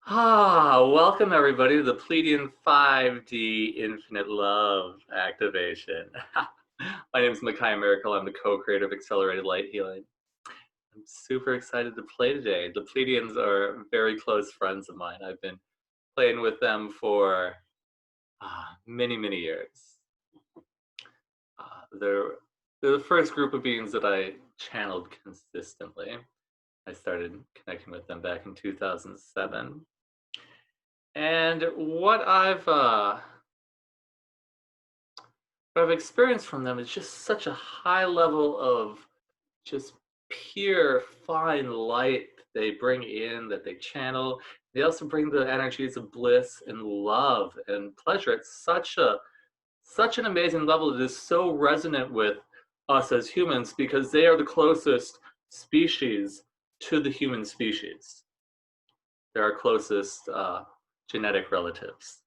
Welcome everybody to the Pleiadian 5D Infinite Love activation. My name is Makai Miracle. I'm the co-creator of Accelerated Light Healing. I'm super excited to play today. The Pleiadians are very close friends of mine. I've been playing with them for many, many years. They're the first group of beings that I channeled consistently. I started connecting with them back in 2007. And what I've experienced from them is just such a high level of just pure fine light they bring in, that they channel. They also bring the energies of bliss and love and pleasure at such an amazing level that is so resonant with us as humans, because they are the closest species to the human species. They're our closest genetic relatives.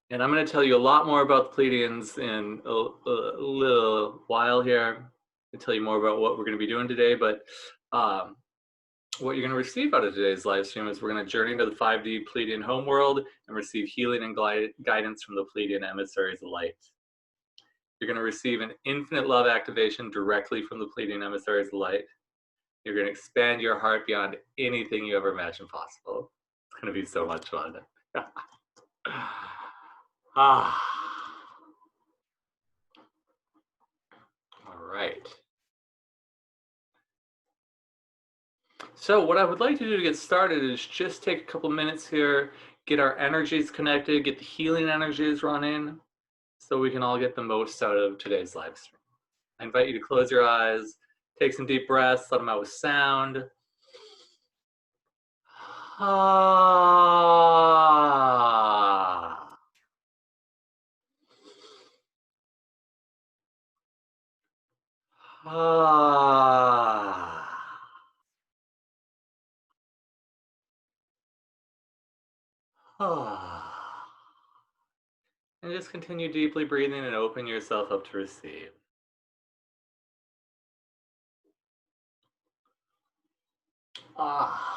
And I'm going to tell you a lot more about the Pleiadians in a little while here. I'll tell you more about what we're going to be doing today, but what you're going to receive out of today's live stream is we're going to journey into the 5D Pleiadian homeworld and receive healing and guidance from the Pleiadian emissaries of light. You're going to receive an infinite love activation directly from the Pleiadian emissaries of light. You're going to expand your heart beyond anything you ever imagined possible. It's going to be so much fun. All right. So what I would like to do to get started is just take a couple minutes here, get our energies connected, get the healing energies running, so we can all get the most out of today's live stream. I invite you to close your eyes, take some deep breaths, let them out with sound. Ah. Ah. Ah. And just continue deeply breathing and open yourself up to receive. Ah.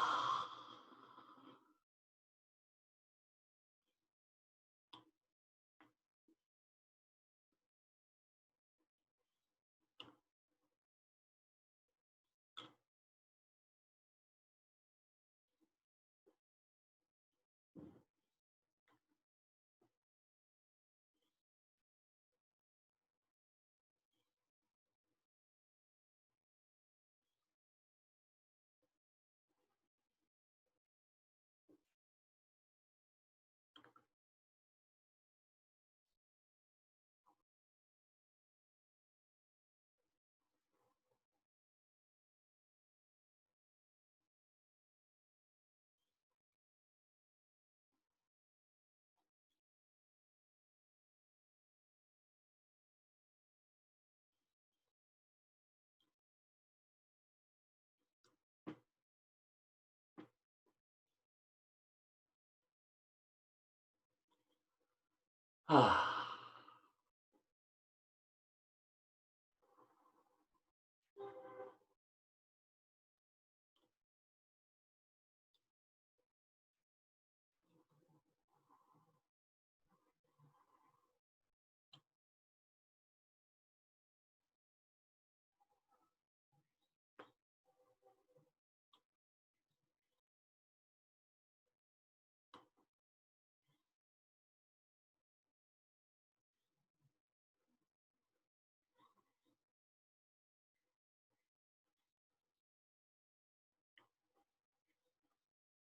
Ah.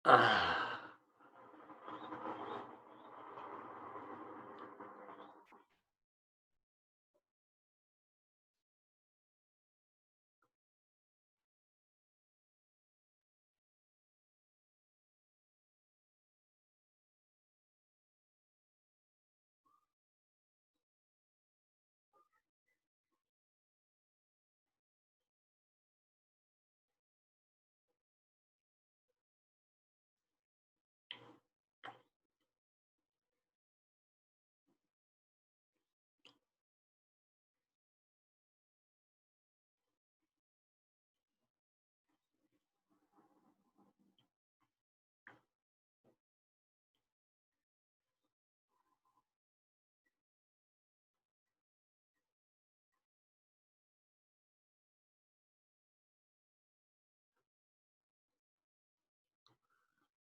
Ah.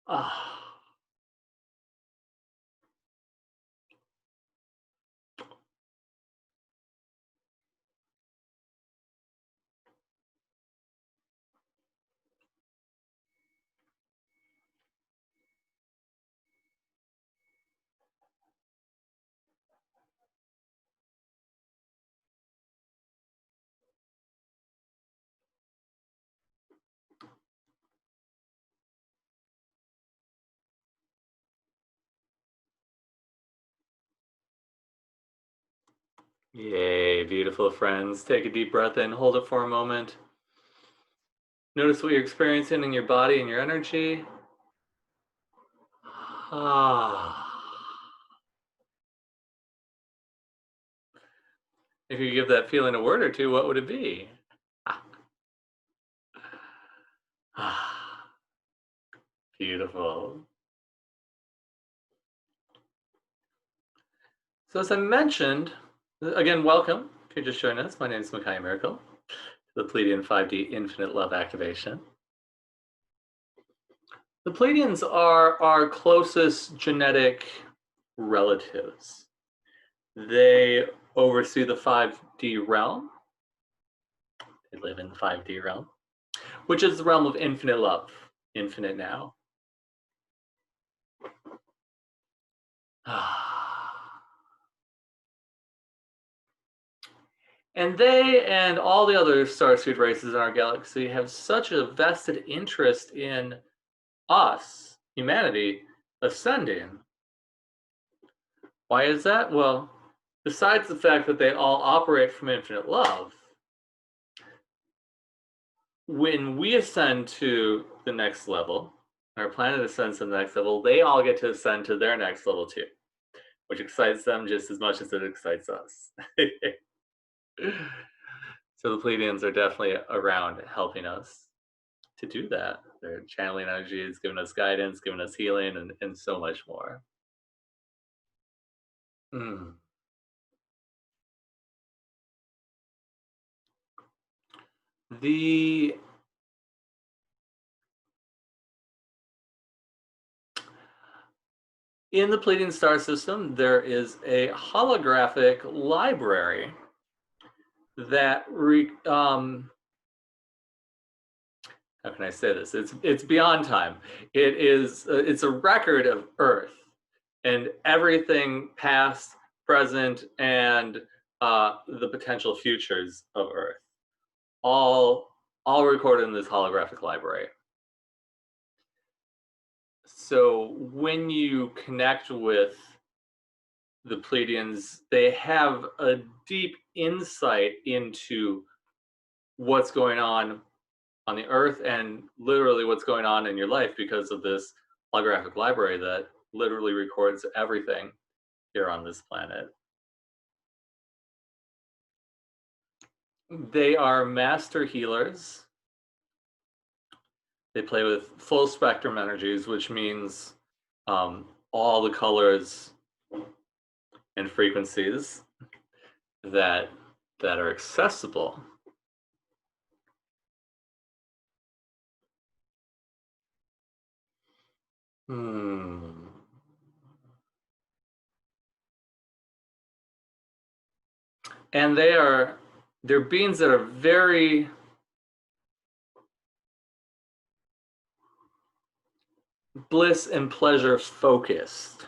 Ah. Yay, beautiful friends. Take a deep breath in, hold it for a moment. Notice what you're experiencing in your body and your energy. Ah. If you give that feeling a word or two, what would it be? Ah. Beautiful. So as I mentioned, again, welcome. If you're just joining us, my name is Makai Miracle, the Pleiadian 5D Infinite Love Activation. The Pleiadians are our closest genetic relatives. They oversee the 5D realm. They live in the 5D realm, which is the realm of infinite love, infinite now. And they and all the other starseed races in our galaxy have such a vested interest in us, humanity, ascending. Why is that? Well, besides the fact that they all operate from infinite love, when we ascend to the next level, our planet ascends to the next level, they all get to ascend to their next level too, which excites them just as much as it excites us. So the Pleiadians are definitely around helping us to do that. They're channeling energies, giving us guidance, giving us healing, and so much more. Mm. The In the Pleiadian star system, there is a holographic library that how can I say this? It's beyond time. It's a record of Earth and everything past, present, and the potential futures of Earth, all recorded in this holographic library. So when you connect with the Pleiadians, they have a deep insight into what's going on the Earth and literally what's going on in your life because of this holographic library that literally records everything here on this planet. They are master healers. They play with full spectrum energies, which means all the colors and frequencies that are accessible. And they're beings that are very bliss and pleasure focused.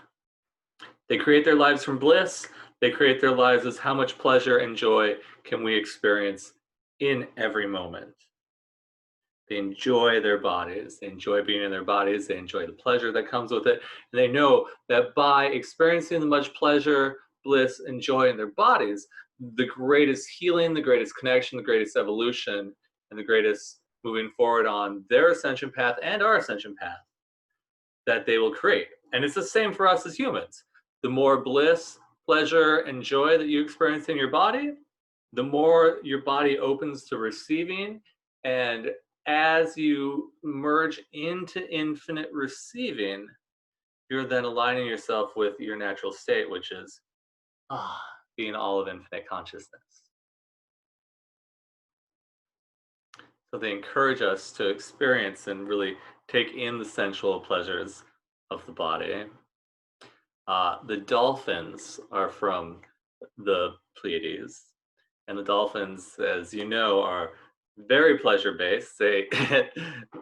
They create their lives from bliss. They create their lives as how much pleasure and joy can we experience in every moment. They enjoy their bodies. They enjoy being in their bodies. They enjoy the pleasure that comes with it. And they know that by experiencing the much pleasure, bliss, and joy in their bodies, the greatest healing, the greatest connection, the greatest evolution, and the greatest moving forward on their ascension path and our ascension path that they will create. And it's the same for us as humans. The more bliss, pleasure, and joy that you experience in your body, the more your body opens to receiving. And as you merge into infinite receiving, you're then aligning yourself with your natural state, which is being all of infinite consciousness. So they encourage us to experience and really take in the sensual pleasures of the body. The dolphins are from the Pleiades, and the dolphins, as you know, are very pleasure based. They,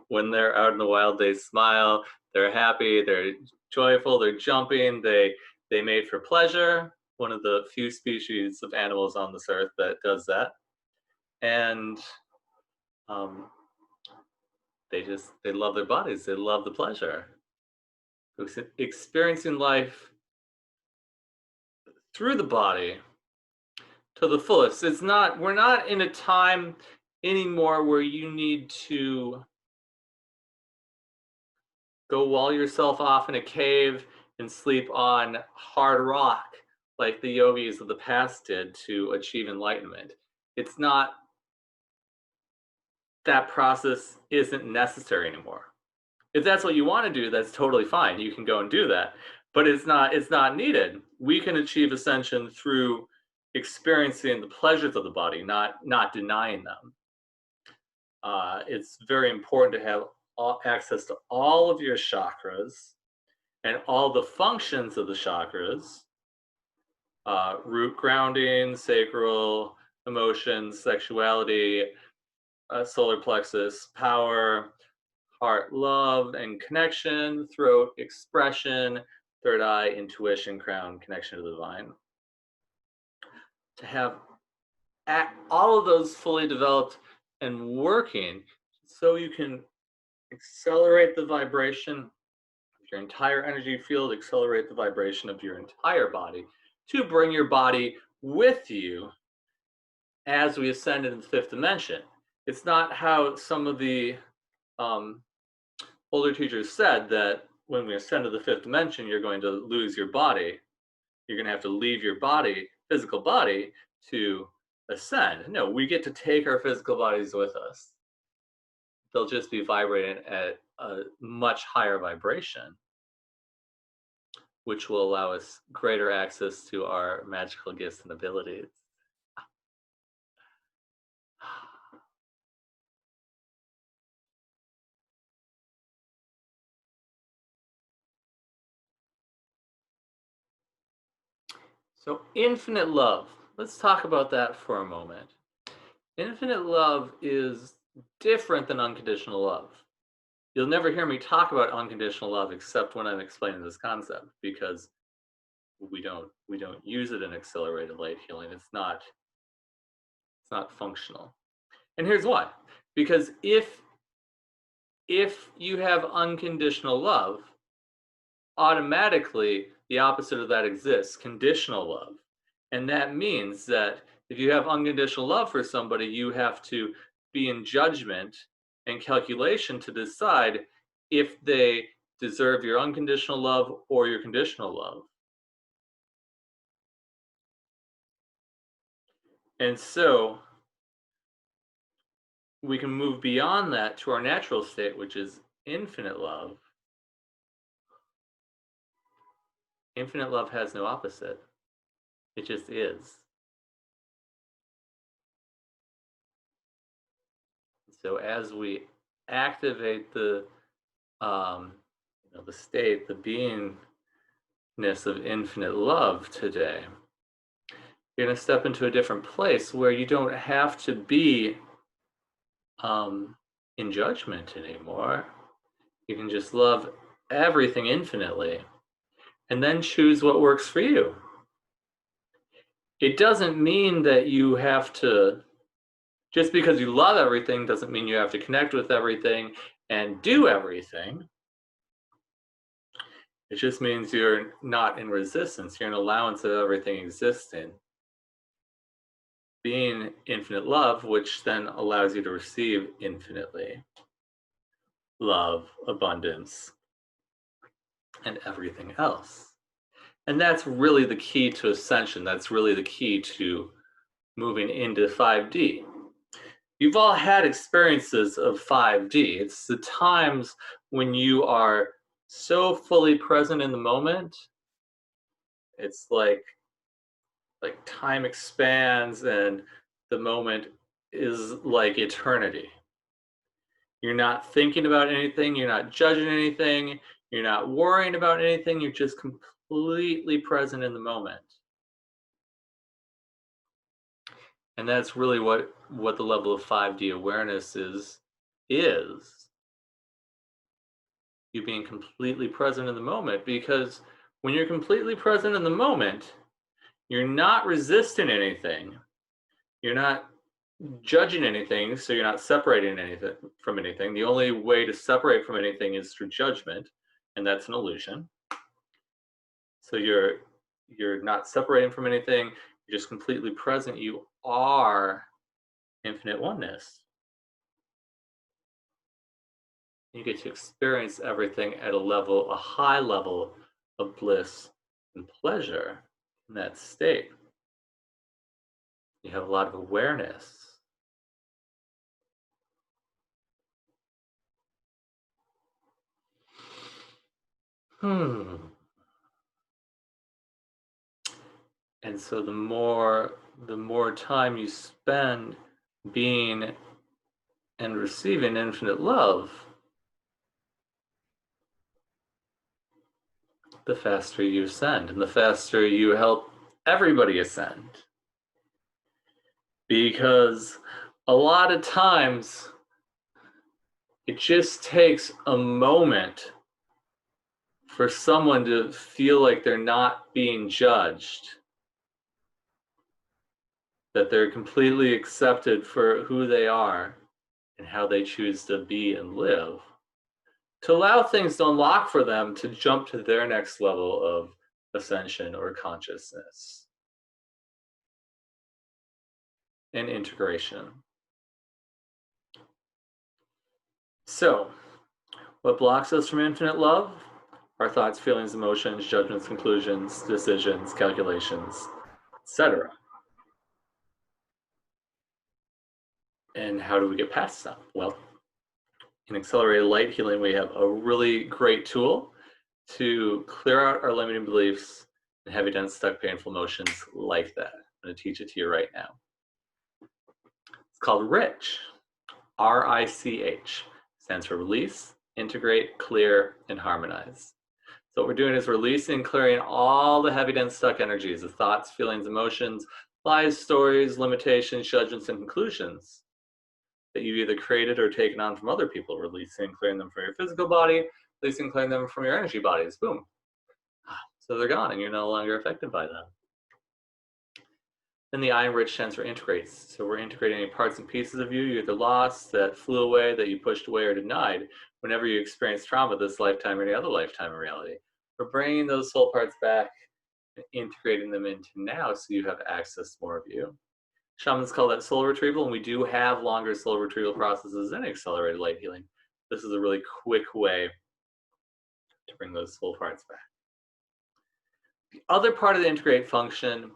when they're out in the wild, they smile, they're happy, they're joyful, they're jumping. They mate for pleasure. One of the few species of animals on this earth that does that, and um, they love their bodies. They love the pleasure. Experiencing life through the body to the fullest. We're not in a time anymore where you need to go wall yourself off in a cave and sleep on hard rock like the yogis of the past did to achieve enlightenment. It's not, that process isn't necessary anymore. If that's what you want to do, that's totally fine. You can go and do that. But it's not needed. We can achieve ascension through experiencing the pleasures of the body, not denying them. It's very important to have access to all of your chakras and all the functions of the chakras: root, grounding, sacral, emotions, sexuality, solar plexus, power, heart, love and connection, throat, expression, third eye, intuition, crown, connection to the divine. To have all of those fully developed and working, so you can accelerate the vibration of your entire energy field, accelerate the vibration of your entire body, to bring your body with you as we ascend into the fifth dimension. It's not how some of the um, older teachers said, that when we ascend to the fifth dimension, you're going to lose your body. You're going to have to leave your body, physical body, to ascend. No, we get to take our physical bodies with us. They'll just be vibrating at a much higher vibration, which will allow us greater access to our magical gifts and abilities. So, infinite love. Let's talk about that for a moment. Infinite love is different than unconditional love. You'll never hear me talk about unconditional love except when I'm explaining this concept, because we don't use it in accelerated light healing. It's not functional. And here's why. Because if you have unconditional love, automatically the opposite of that exists: conditional love. And that means that if you have unconditional love for somebody, you have to be in judgment and calculation to decide if they deserve your unconditional love or your conditional love. And so we can move beyond that to our natural state, which is infinite love. Infinite love has no opposite. It just is. So as we activate the state, the beingness of infinite love today, you're going to step into a different place where you don't have to be in judgment anymore. You can just love everything infinitely and then choose what works for you. It doesn't mean that you have to, just because you love everything doesn't mean you have to connect with everything and do everything. It just means you're not in resistance. You're in allowance of everything existing, being infinite love, which then allows you to receive infinitely love, abundance, and everything else. And that's really the key to ascension. That's really the key to moving into 5D. You've all had experiences of 5D. It's the times when you are so fully present in the moment. It's like time expands and the moment is like eternity. You're not thinking about anything. You're not judging anything. You're not worrying about anything. You're just completely present in the moment. And that's really what the level of 5D awareness is you being completely present in the moment. Because when you're completely present in the moment, you're not resisting anything. You're not judging anything, so you're not separating anything from anything. The only way to separate from anything is through judgment, and that's an illusion. So you're not separating from anything. You're just completely present. You are infinite oneness. You get to experience everything at a high level of bliss and pleasure in that state. You have a lot of awareness. And so the more time you spend being and receiving infinite love, the faster you ascend, and the faster you help everybody ascend. Because a lot of times it just takes a moment for someone to feel like they're not being judged, that they're completely accepted for who they are and how they choose to be and live, to allow things to unlock for them to jump to their next level of ascension or consciousness and integration. So, what blocks us from infinite love? Our thoughts, feelings, emotions, judgments, conclusions, decisions, calculations, etc. And how do we get past them? Well, in accelerated light healing, we have a really great tool to clear out our limiting beliefs and heavy, dense, stuck, painful emotions like that. I'm going to teach it to you right now. It's called RICH. R-I-C-H. Stands for release, integrate, clear, and harmonize. So what we're doing is releasing, clearing all the heavy, dense, stuck energies, the thoughts, feelings, emotions, lies, stories, limitations, judgments, and conclusions that you've either created or taken on from other people, releasing, clearing them from your physical body, releasing, clearing them from your energy bodies. Boom. So they're gone and you're no longer affected by them. Then the I in Rich stands for integrates. So we're integrating any parts and pieces of you either lost, that flew away, that you pushed away or denied whenever you experience trauma this lifetime or any other lifetime in reality. We're bringing those soul parts back and integrating them into now so you have access to more of you. Shamans call that soul retrieval, and we do have longer soul retrieval processes in accelerated light healing. This is a really quick way to bring those soul parts back. The other part of the integrate function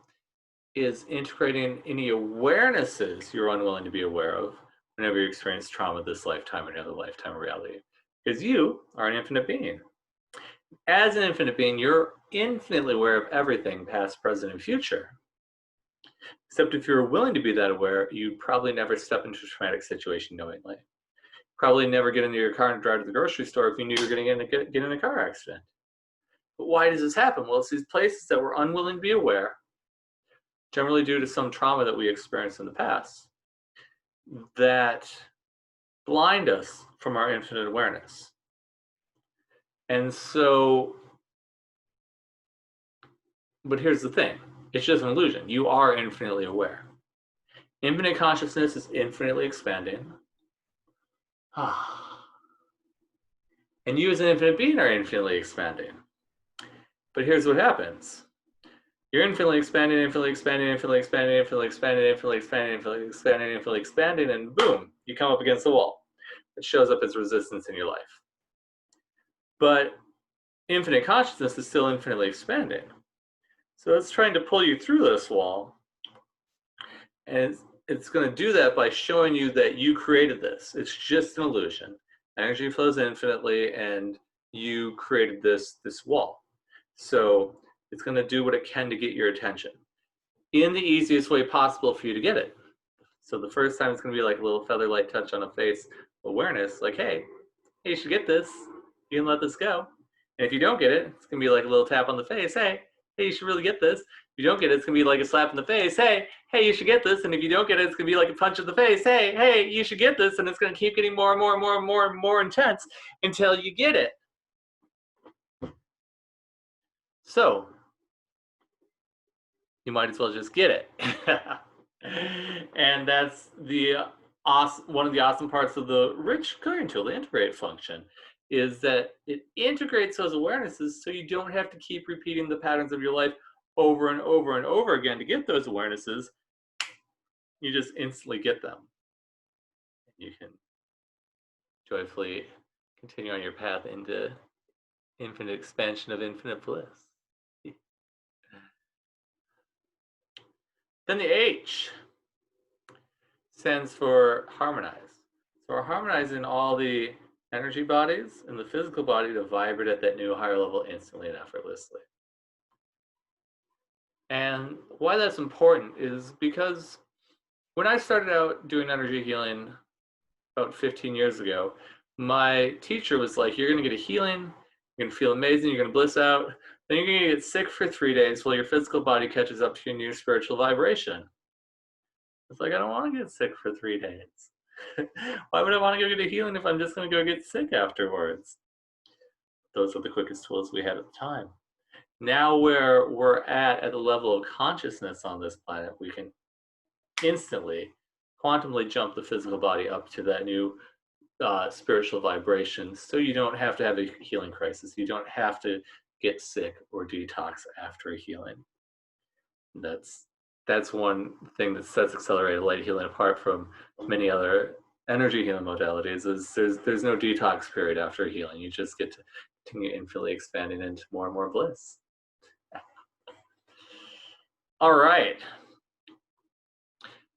is integrating any awarenesses you're unwilling to be aware of whenever you experience trauma this lifetime or another lifetime of reality. Because you are an infinite being. As an infinite being, you're infinitely aware of everything, past, present, and future. Except if you're willing to be that aware, you'd probably never step into a traumatic situation knowingly. Probably never get into your car and drive to the grocery store if you knew you were going to get in a car accident. But why does this happen? Well, it's these places that we're unwilling to be aware, generally due to some trauma that we experienced in the past, that blind us from our infinite awareness. And so, but here's the thing. It's just an illusion. You are infinitely aware. Infinite consciousness is infinitely expanding. And you as an infinite being are infinitely expanding. But here's what happens. You're infinitely expanding, infinitely expanding, infinitely expanding, infinitely expanding, infinitely expanding, infinitely expanding, infinitely expanding, and boom, you come up against the wall. It shows up as resistance in your life. But infinite consciousness is still infinitely expanding. So it's trying to pull you through this wall. And it's going to do that by showing you that you created this. It's just an illusion. Energy flows infinitely, and you created this wall. So it's going to do what it can to get your attention in the easiest way possible for you to get it. So the first time it's going to be like a little feather light touch on a face, awareness, like, hey, you should get this. You can let this go. And if you don't get it, it's gonna be like a little tap on the face. Hey, you should really get this. If you don't get it, it's gonna be like a slap in the face. Hey, you should get this. And if you don't get it, it's gonna be like a punch in the face. Hey, you should get this. And it's gonna keep getting more and more and more and more and more intense until you get it. So you might as well just get it. And that's one of the awesome parts of the rich clearing tool, the integrate function, is that it integrates those awarenesses so you don't have to keep repeating the patterns of your life over and over and over again to get those awarenesses. You just instantly get them. You can joyfully continue on your path into infinite expansion of infinite bliss. Then the H stands for harmonize. So we're harmonizing all the energy bodies and the physical body to vibrate at that new higher level instantly and effortlessly. And why that's important is because when I started out doing energy healing about 15 years ago, my teacher was like, you're going to get a healing, you're going to feel amazing, you're going to bliss out, then you're going to get sick for 3 days while your physical body catches up to your new spiritual vibration. It's like, I don't want to get sick for 3 days. Why would I want to go get a healing if I'm just going to go get sick afterwards? Those are the quickest tools we had at the time. Now where we're at the level of consciousness on this planet, we can instantly, quantumly jump the physical body up to that new spiritual vibration, so you don't have to have a healing crisis. You don't have to get sick or detox after a healing. That's one thing that sets accelerated light healing apart from many other energy healing modalities, is there's no detox period after healing. You just get to continue infinitely expanding into more and more bliss. All right.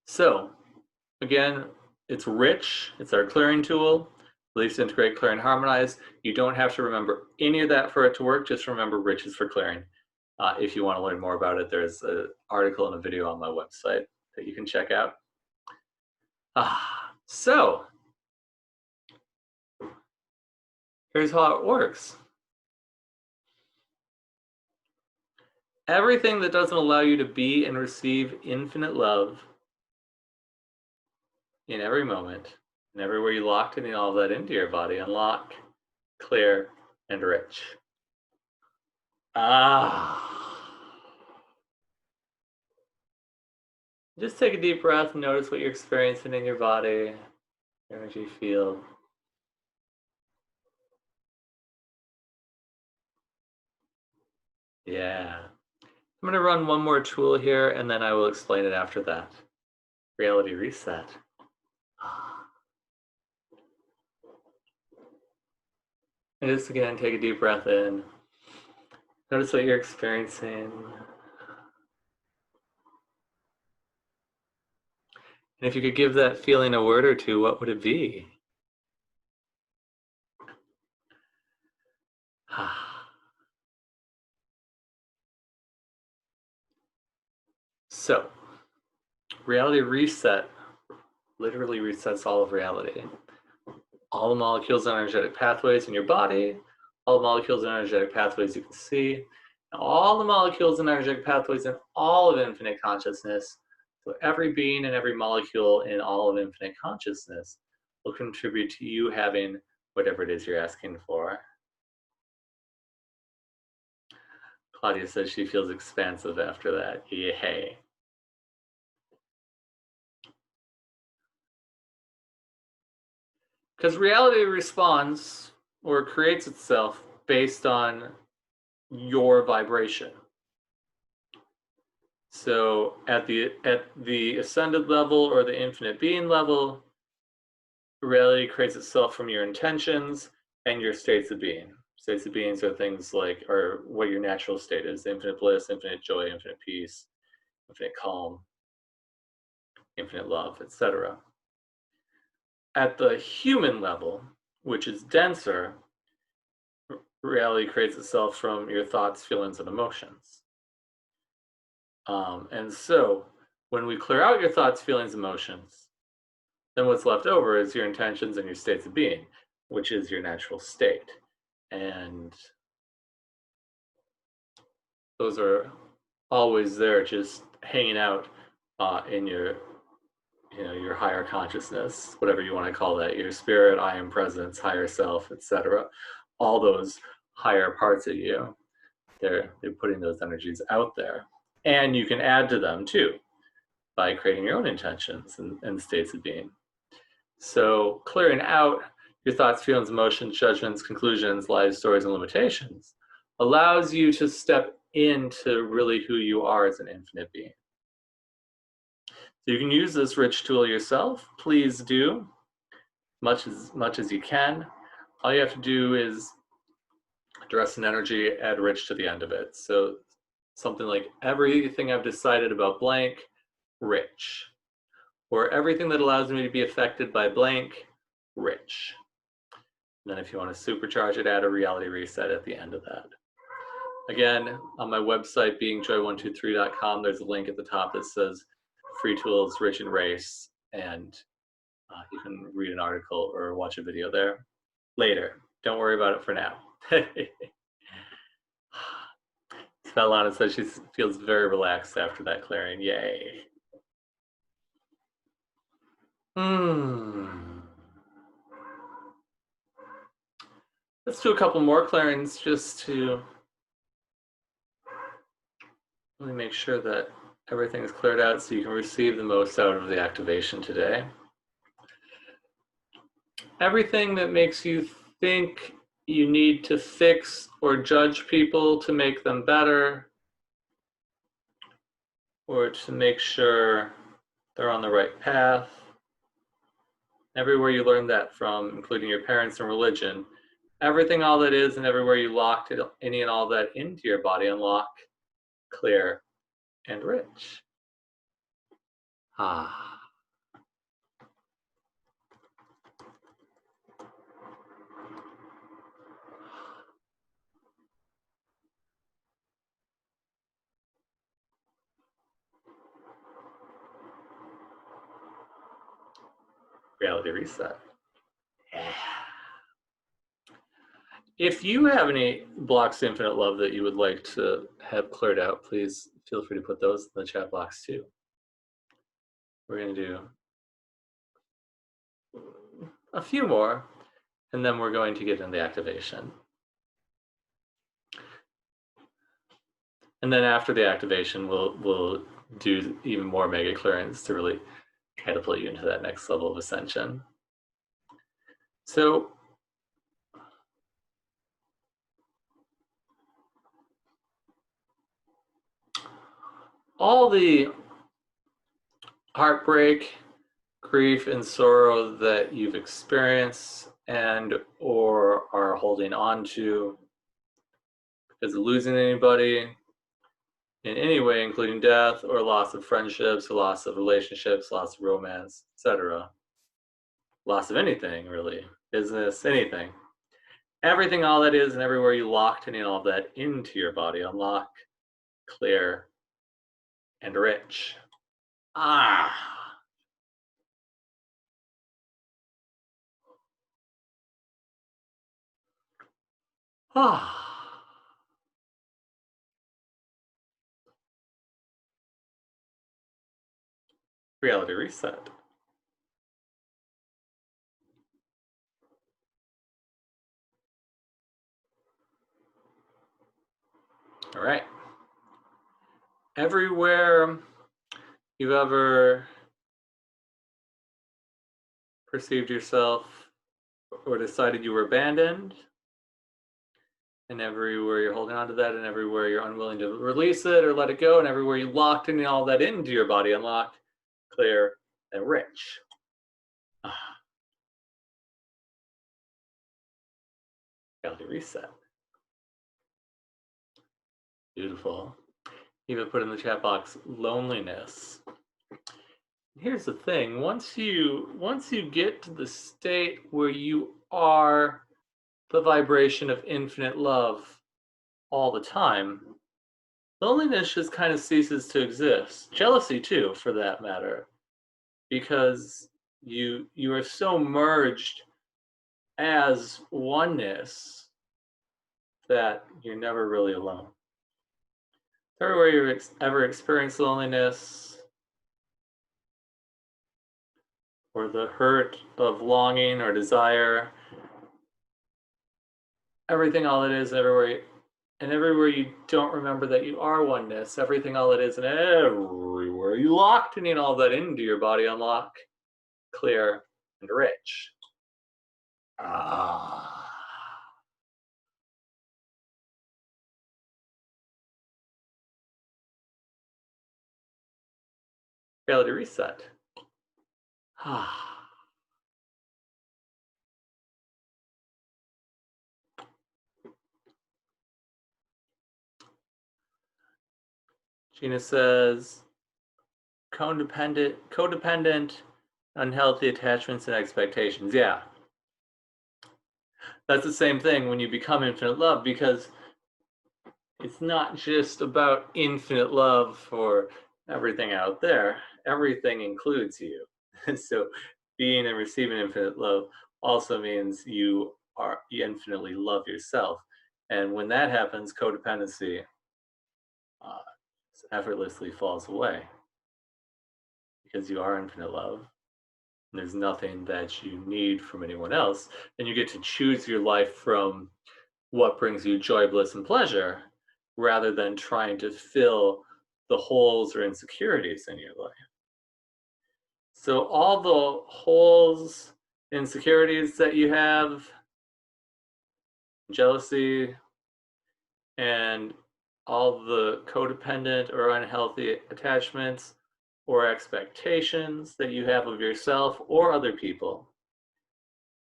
So again, it's rich. It's our clearing tool. Release, integrate, clear, and harmonize. You don't have to remember any of that for it to work. Just remember rich is for clearing. If you want to learn more about it, there's an article and a video on my website that you can check out. So here's how it works. Everything that doesn't allow you to be and receive infinite love in every moment and everywhere you locked in all of that into your body, unlock, clear, and rich. Just take a deep breath and notice what you're experiencing in your body, energy field. Yeah. I'm going to run one more tool here, and then I will explain it after that. Reality reset. And just again, take a deep breath in. Notice what you're experiencing. And if you could give that feeling a word or two, what would it be? So, reality reset literally resets all of reality. All the molecules and energetic pathways in your body, all the molecules and energetic pathways you can see, all the molecules and energetic pathways in all of infinite consciousness. So every being and every molecule in all of infinite consciousness will contribute to you having whatever it is you're asking for. Claudia says she feels expansive after that. Yay. Because reality responds or creates itself based on your vibration. So at the ascended level or the infinite being level, reality creates itself from your intentions and your states of being. States of beings are things like, or what your natural state is: infinite bliss, infinite joy, infinite peace, infinite calm, infinite love, etc. At the human level, which is denser, reality creates itself from your thoughts, feelings, and emotions. And so when we clear out your thoughts, feelings, emotions, then what's left over is your intentions and your states of being, which is your natural state. And those are always there, just hanging out in your, your higher consciousness, whatever you want to call that, your spirit, I am presence, higher self, etc. All those higher parts of you, they're putting those energies out there. And you can add to them too by creating your own intentions and states of being. So clearing out your thoughts, feelings, emotions, judgments, conclusions, lies, stories, and limitations allows you to step into really who you are as an infinite being. So you can use this rich tool yourself. Please do, much as you can. All you have to do is address an energy, add rich to the end of it. So something like, everything I've decided about blank, rich. Or everything that allows me to be affected by blank, rich. And then if you want to supercharge it, add a reality reset at the end of that. Again, on my website, beingjoy123.com, there's a link at the top that says free tools, rich and race, and you can read an article or watch a video there later. Don't worry about it for now. Svetlana says she feels very relaxed after that clearing. Yay. Let's do a couple more clearings just to really make sure that everything is cleared out so you can receive the most out of the activation today. Everything that makes you think you need to fix or judge people to make them better, or to make sure they're on the right path. Everywhere you learned that from, including your parents and religion, everything, all that is, and everywhere you locked it, any and all that into your body, unlock, clear, and rich. Reality reset. Yeah. If you have any blocks to infinite love that you would like to have cleared out, please feel free to put those in the chat box too. We're going to do a few more, and then we're going to get into the activation. And then after the activation, we'll do even more mega clearance to really catapult you into that next level of ascension. So all the heartbreak, grief, and sorrow that you've experienced and or are holding on to because of losing anybody in any way, including death or loss of friendships, loss of relationships, loss of romance, etc. Loss of anything, really. Business, anything. Everything, all that is, and everywhere you locked any and all of that into your body, unlock, clear, and rich. Reality reset. All right. Everywhere you've ever perceived yourself or decided you were abandoned, and everywhere you're holding on to that, and everywhere you're unwilling to release it or let it go, and everywhere you locked in all that into your body, unlock, clear, and rich. Reality reset. Beautiful. Even put in the chat box, loneliness. Here's the thing, once you get to the state where you are the vibration of infinite love all the time, loneliness just kind of ceases to exist. Jealousy too, for that matter, because you are so merged as oneness that you're never really alone. Everywhere you've ever experienced loneliness or the hurt of longing or desire, everything all it is, everywhere you don't remember that you are oneness, everything all it is, and everywhere you locked in all that into your body, unlock, clear, and rich. Reality reset. Gina says, codependent, unhealthy attachments and expectations. Yeah. That's the same thing when you become infinite love, because it's not just about infinite love for everything out there. Everything includes you. So being and receiving infinite love also means you infinitely love yourself. And when that happens, codependency effortlessly falls away, because you are infinite love. And there's nothing that you need from anyone else. And you get to choose your life from what brings you joy, bliss, and pleasure, rather than trying to fill the holes or insecurities in your life. So all the holes, insecurities that you have, jealousy, and all the codependent or unhealthy attachments or expectations that you have of yourself or other people,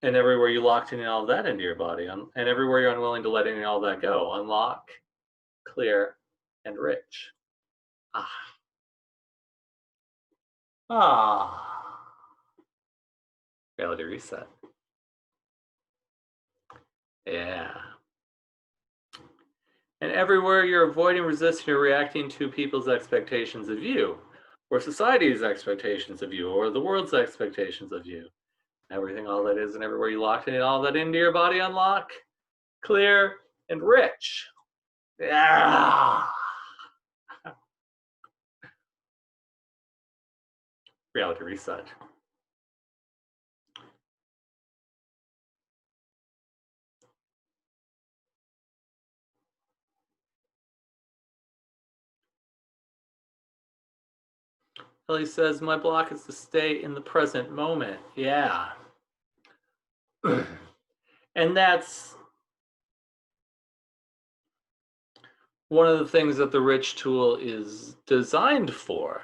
and everywhere you locked in all that into your body, and everywhere you're unwilling to let any all that go, unlock, clear, and rich. Reality reset. Yeah. And everywhere you're avoiding, resisting, or reacting to people's expectations of you, or society's expectations of you, or the world's expectations of you. Everything, all that is, and everywhere you locked in all that into your body, unlock, clear, and rich. Yeah. Reality reset. Ellie says, my block is to stay in the present moment. Yeah. And that's one of the things that the Rich tool is designed for.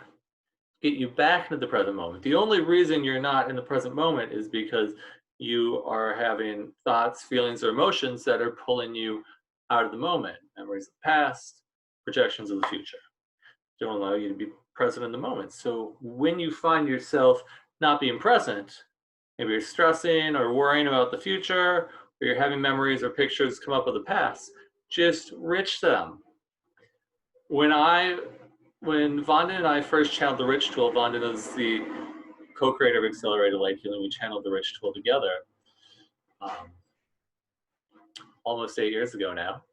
Get you back into the present moment. The only reason you're not in the present moment is because you are having thoughts, feelings, or emotions that are pulling you out of the moment. Memories of the past, projections of the future. Don't allow you to be present in the moment. So when you find yourself not being present, maybe you're stressing or worrying about the future, or you're having memories or pictures come up of the past, just rich them. When Vonda and I first channeled the Rich tool, Vonda is the co-creator of Accelerated Light Healing. We channeled the Rich tool together almost 8 years ago now.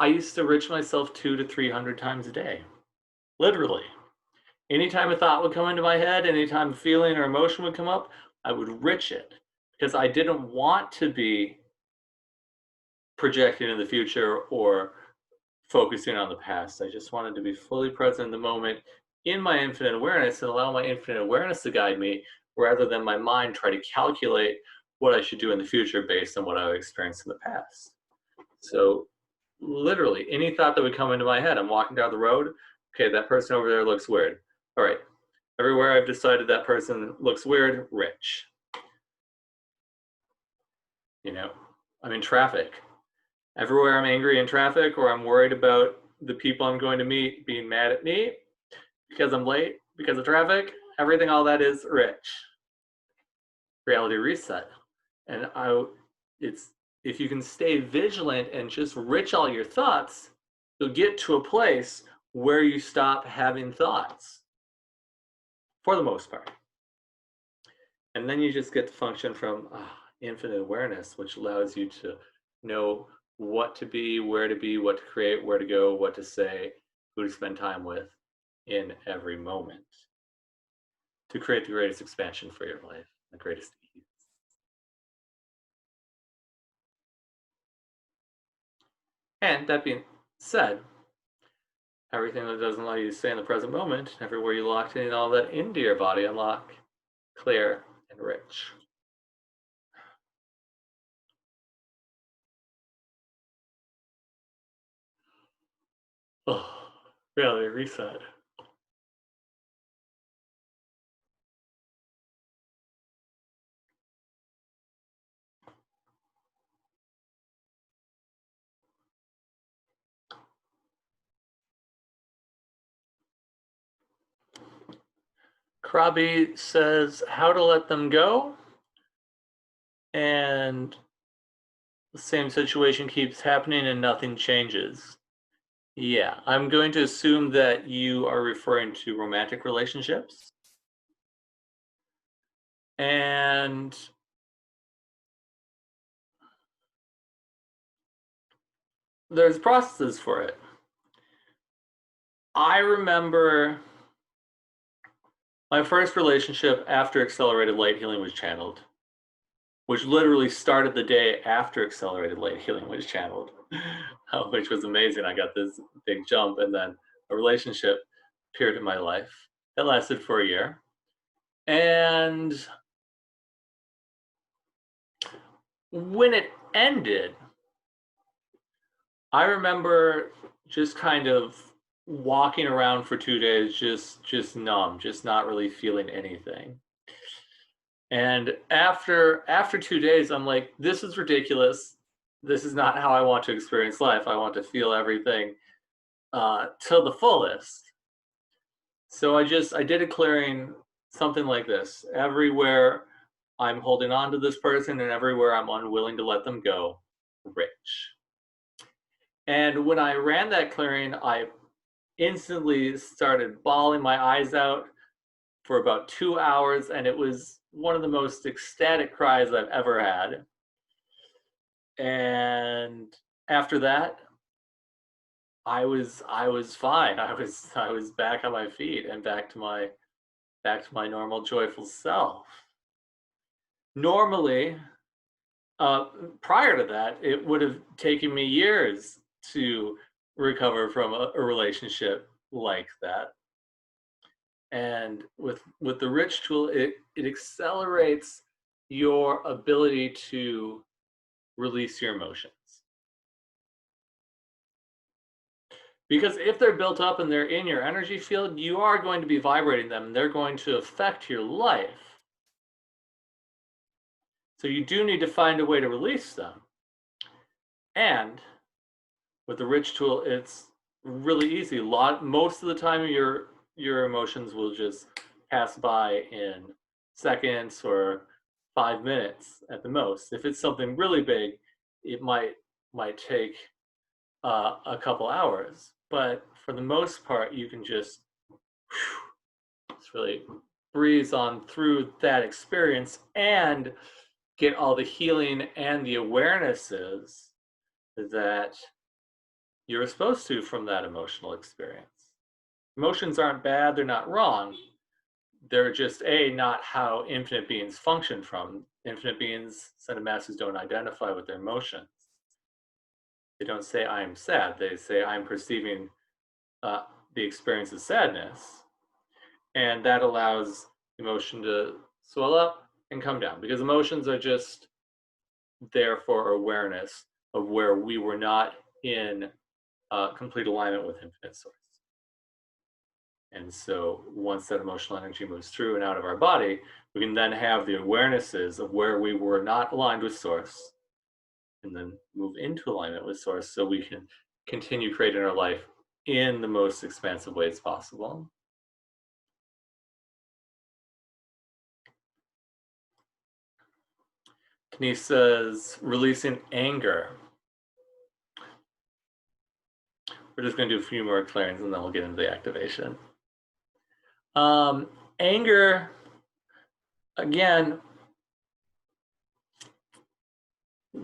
I used to rich myself 200 to 300 times a day, literally. Anytime a thought would come into my head, anytime a feeling or emotion would come up, I would rich it, because I didn't want to be projecting in the future or focusing on the past. I just wanted to be fully present in the moment in my infinite awareness and allow my infinite awareness to guide me, rather than my mind try to calculate what I should do in the future based on what I've experienced in the past. So literally any thought that would come into my head, I'm walking down the road, okay, that person over there looks weird. All right, everywhere I've decided that person looks weird, rich. You know, I'm in traffic. Everywhere I'm angry in traffic, or I'm worried about the people I'm going to meet being mad at me because I'm late, because of traffic, everything, all that is rich. Reality reset. And if you can stay vigilant and just rich all your thoughts, you'll get to a place where you stop having thoughts. for the most part. And then you just get to function from infinite awareness, which allows you to know what to be, what to create, where to go, what to say, who to spend time with in every moment to create the greatest expansion for your life, the greatest ease. And that being said, everything that doesn't allow you to stay in the present moment, everywhere you locked in all that into your body, unlock, clear, and rich. Oh, really, reset. Krabi says how to let them go, and the same situation keeps happening and nothing changes. Yeah, I'm going to assume that you are referring to romantic relationships. And there's processes for it. I remember my first relationship after accelerated light healing was channeled, which literally started the day after accelerated light healing was channeled, which was amazing. I got this big jump, and then a relationship appeared in my life that lasted for a year. And when it ended, I remember just kind of walking around for 2 days, just numb, just not really feeling anything. And after 2 days, I'm like, this is ridiculous. This is not how I want to experience life. I want to feel everything to the fullest. So I did a clearing, something like this. Everywhere I'm holding on to this person, and everywhere I'm unwilling to let them go, rich. And when I ran that clearing, I instantly started bawling my eyes out for about 2 hours, and it was one of the most ecstatic cries I've ever had. And after that, I was fine. I was back on my feet and back to my normal joyful self. Normally, prior to that, it would have taken me years to recover from a relationship like that. And with the rich tool, it accelerates your ability to release your emotions. Because if they're built up and they're in your energy field, you are going to be vibrating them, and they're going to affect your life. So you do need to find a way to release them. And with the rich tool, it's really easy. Most of the time, your emotions will just pass by in seconds or 5 minutes at the most. If it's something really big, it might take a couple hours. But for the most part, you can just really breeze on through that experience and get all the healing and the awarenesses that you're supposed to from that emotional experience. Emotions aren't bad, they're not wrong. They're just not how infinite beings function from. Infinite beings, ascended masters, don't identify with their emotions. They don't say I'm sad. They say I'm perceiving the experience of sadness, and that allows emotion to swell up and come down, because emotions are just there for awareness of where we were not in complete alignment with infinite source. And so once that emotional energy moves through and out of our body, we can then have the awarenesses of where we were not aligned with source, and then move into alignment with source, so we can continue creating our life in the most expansive ways possible. Denise says, releasing anger. We're just going to do a few more clearings and then we'll get into the activation. Anger, again,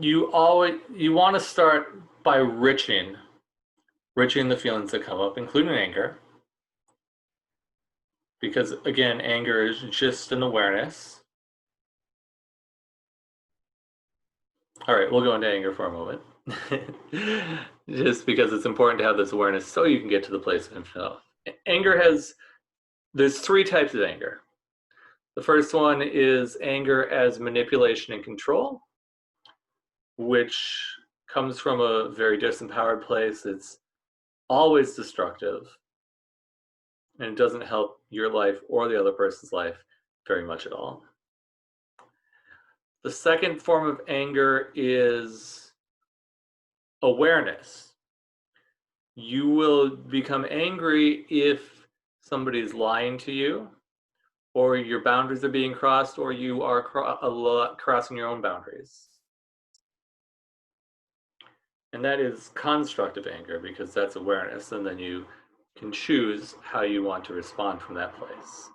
you want to start by riching the feelings that come up, including anger. Because again, anger is just an awareness. All right, we'll go into anger for a moment. Just because it's important to have this awareness so you can get to the place of infinite love. There's three types of anger. The first one is anger as manipulation and control, which comes from a very disempowered place. It's always destructive, and it doesn't help your life or the other person's life very much at all. The second form of anger is awareness. You will become angry if somebody's lying to you, or your boundaries are being crossed, or you are crossing your own boundaries. And that is constructive anger, because that's awareness, and then you can choose how you want to respond from that place.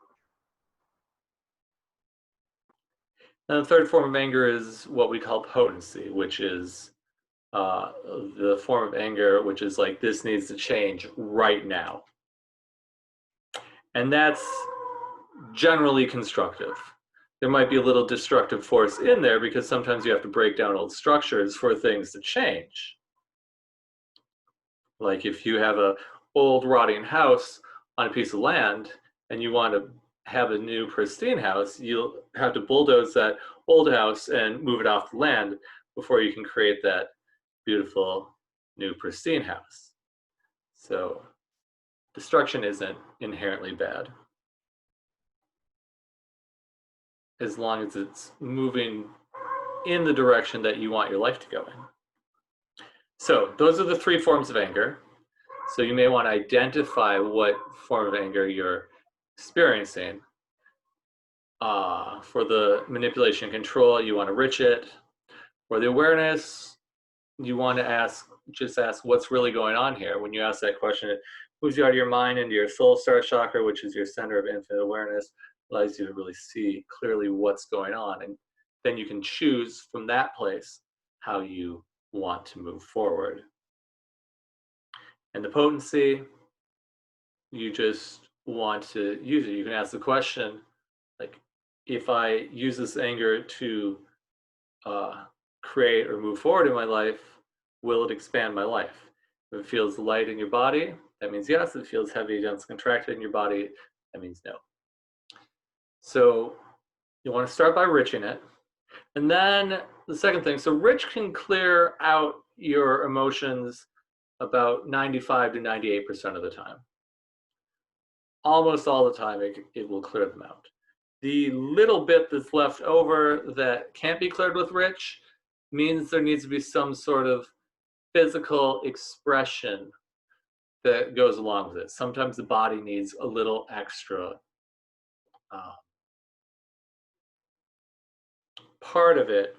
And the third form of anger is what we call potency, which is the form of anger which is like, this needs to change right now. And that's generally constructive. There might be a little destructive force in there, because sometimes you have to break down old structures for things to change. Like if you have an old rotting house on a piece of land and you want to have a new pristine house, you'll have to bulldoze that old house and move it off the land before you can create that beautiful new pristine house. So destruction isn't inherently bad, as long as it's moving in the direction that you want your life to go in. So those are the three forms of anger. So you may want to identify what form of anger you're experiencing. For the manipulation and control, you want to rich it. For the awareness, you want to just ask what's really going on here. When you ask that question, it moves you out of your mind into your soul star chakra, which is your center of infinite awareness, allows you to really see clearly what's going on. And then you can choose from that place how you want to move forward. And the potency, you just want to use it. You can ask the question, like, if I use this anger to create or move forward in my life, will it expand my life? If it feels light in your body, that means yes. If it feels heavy, dense, contracted in your body, that means no. So you want to start by riching it. And then the second thing, so rich can clear out your emotions about 95 to 98% of the time. Almost all the time, it will clear them out. The little bit that's left over that can't be cleared with rich means there needs to be some sort of physical expression that goes along with it. Sometimes the body needs a little extra part of it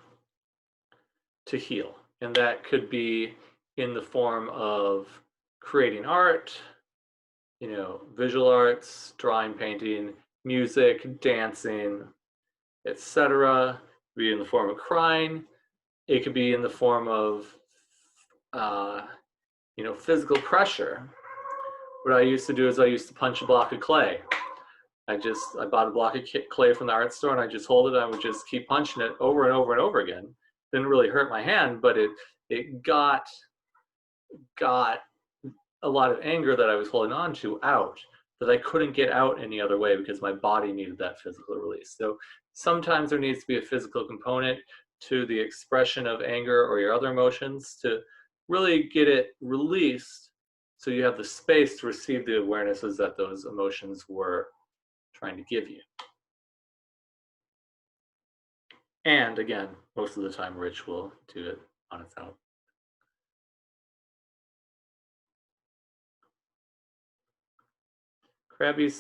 to heal. And that could be in the form of creating art, visual arts, drawing, painting, music, dancing, etc. Be in the form of crying. It could be in the form of physical pressure. What I used to do is I used to punch a block of clay. I bought a block of clay from the art store, and I just hold it. I would just keep punching it over and over and over again. Didn't really hurt my hand, but it got a lot of anger that I was holding on to out, that I couldn't get out any other way because my body needed that physical release. So sometimes there needs to be a physical component to the expression of anger or your other emotions to really get it released, so you have the space to receive the awarenesses that those emotions were trying to give you. And again, most of the time, rich will do it on its own. Karabi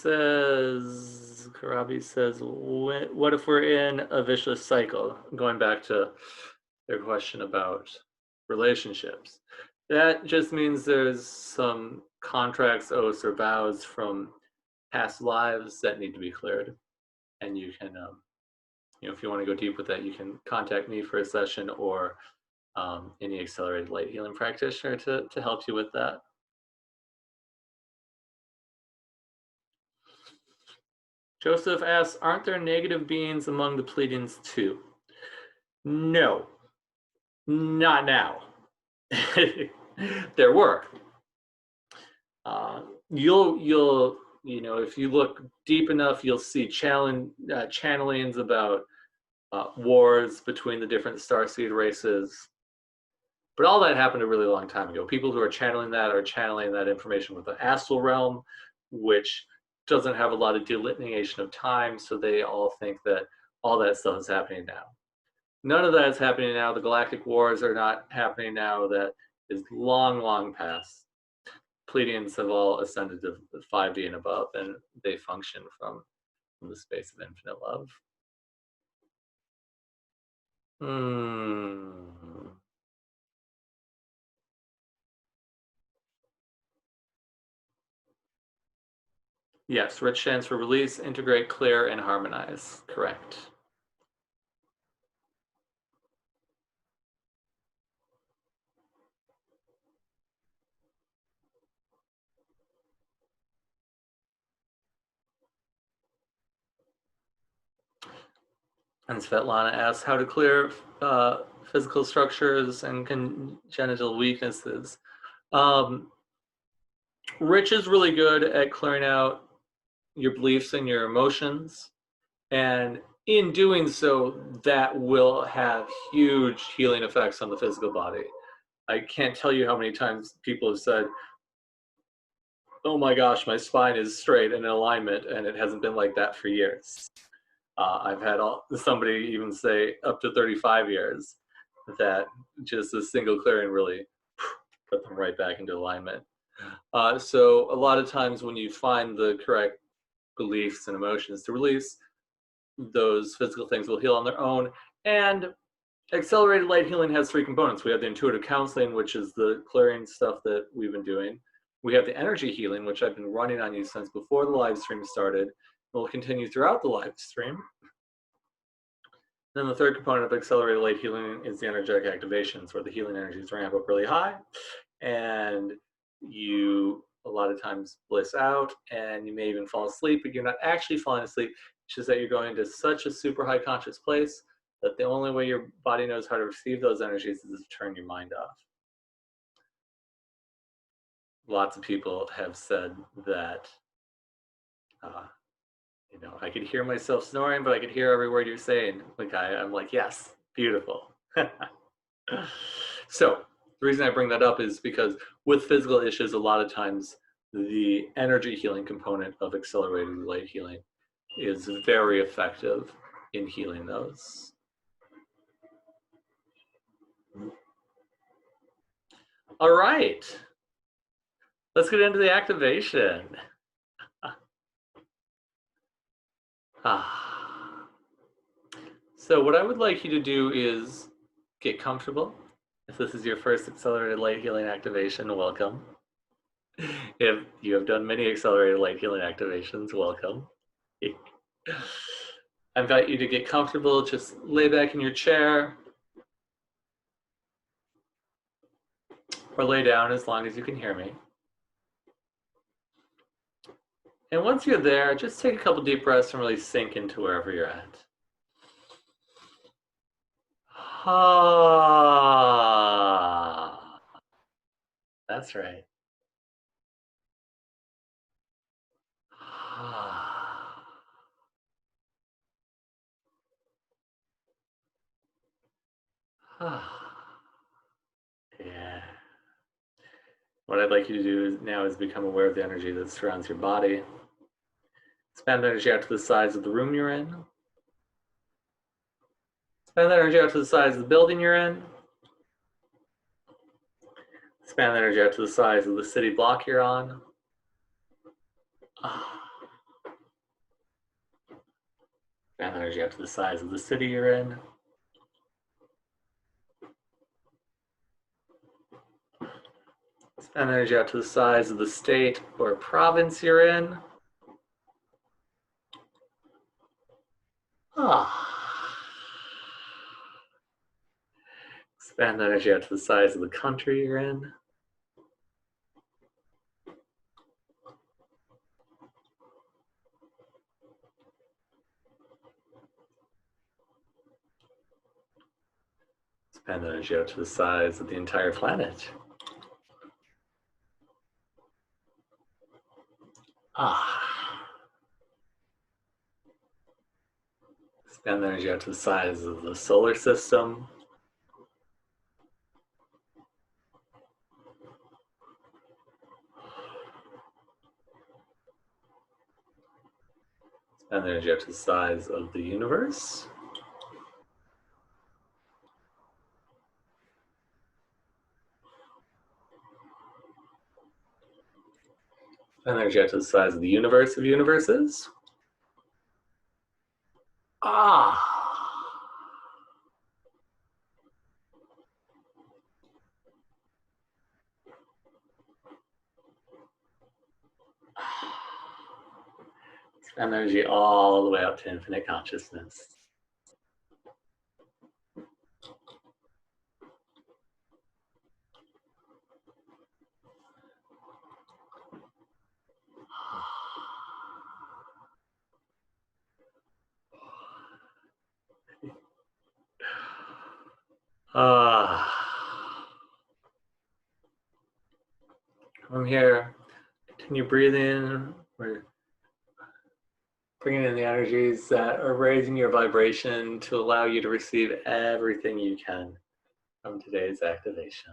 says, what if we're in a vicious cycle? Going back to their question about relationships. That just means there's some contracts, oaths, or vows from past lives that need to be cleared. And you can, if you want to go deep with that, you can contact me for a session or any accelerated light healing practitioner to help you with that. Joseph asks, aren't there negative beings among the Pleiadians too? No, not now. There were. You'll if you look deep enough, you'll see channelings about wars between the different starseed races. But all that happened a really long time ago. People who are channeling that information with the astral realm, which doesn't have a lot of delineation of time, so they all think that all that stuff is happening now. None of that is happening now. The galactic wars are not happening now. That is long, long past. Pleiadians have all ascended to 5D and above, and they function from the space of infinite love. Yes, rich stands for release, integrate, clear, and harmonize. Correct. And Svetlana asks how to clear physical structures and congenital weaknesses. Rich is really good at clearing out your beliefs and your emotions. And in doing so, that will have huge healing effects on the physical body. I can't tell you how many times people have said, oh my gosh, my spine is straight and in alignment, and it hasn't been like that for years. I've had somebody even say up to 35 years that just a single clearing really put them right back into alignment. So a lot of times when you find the correct beliefs and emotions to release, those physical things will heal on their own. And accelerated light healing has 3 components. We have the intuitive counseling, which is the clearing stuff that we've been doing. We have the energy healing, which I've been running on you since before the live stream started. Will continue throughout the live stream. Then the third component of accelerated light healing is the energetic activations, where the healing energies ramp up really high, and you a lot of times bliss out, and you may even fall asleep, but you're not actually falling asleep. It's just that you're going into such a super high conscious place that the only way your body knows how to receive those energies is to turn your mind off. Lots of people have said that I could hear myself snoring, but I could hear every word you're saying. Like I'm like, yes, beautiful. So the reason I bring that up is because with physical issues, a lot of times the energy healing component of accelerated light healing is very effective in healing those. All right, let's get into the activation. So what I would like you to do is get comfortable. If this is your first accelerated light healing activation, welcome. If you have done many accelerated light healing activations, welcome. I invite you to get comfortable. Just lay back in your chair or lay down as long as you can hear me. And once you're there, just take a couple deep breaths and really sink into wherever you're at. That's right. Yeah. What I'd like you to do now is become aware of the energy that surrounds your body. Expand the energy out to the size of the room you're in. Expand the energy out to the size of the building you're in. Expand the energy out to the size of the city block you're on. Expand the energy out to the size of the city you're in. Expand the energy out to the size of the state or province you're in. Expand the energy out to the size of the country you're in. Expand the energy out to the size of the entire planet. Expand the energy out to the size of the solar system. Expand the energy out to the size of the universe. Expand the energy out to the size of the universe of universes. Expand the energy all the way up to infinite consciousness. From here, continue breathing. We're bringing in the energies that are raising your vibration to allow you to receive everything you can from today's activation.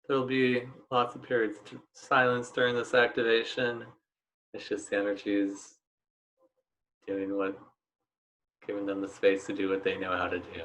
There'll be lots of periods of silence during this activation. It's just the energies giving them the space to do what they know how to do.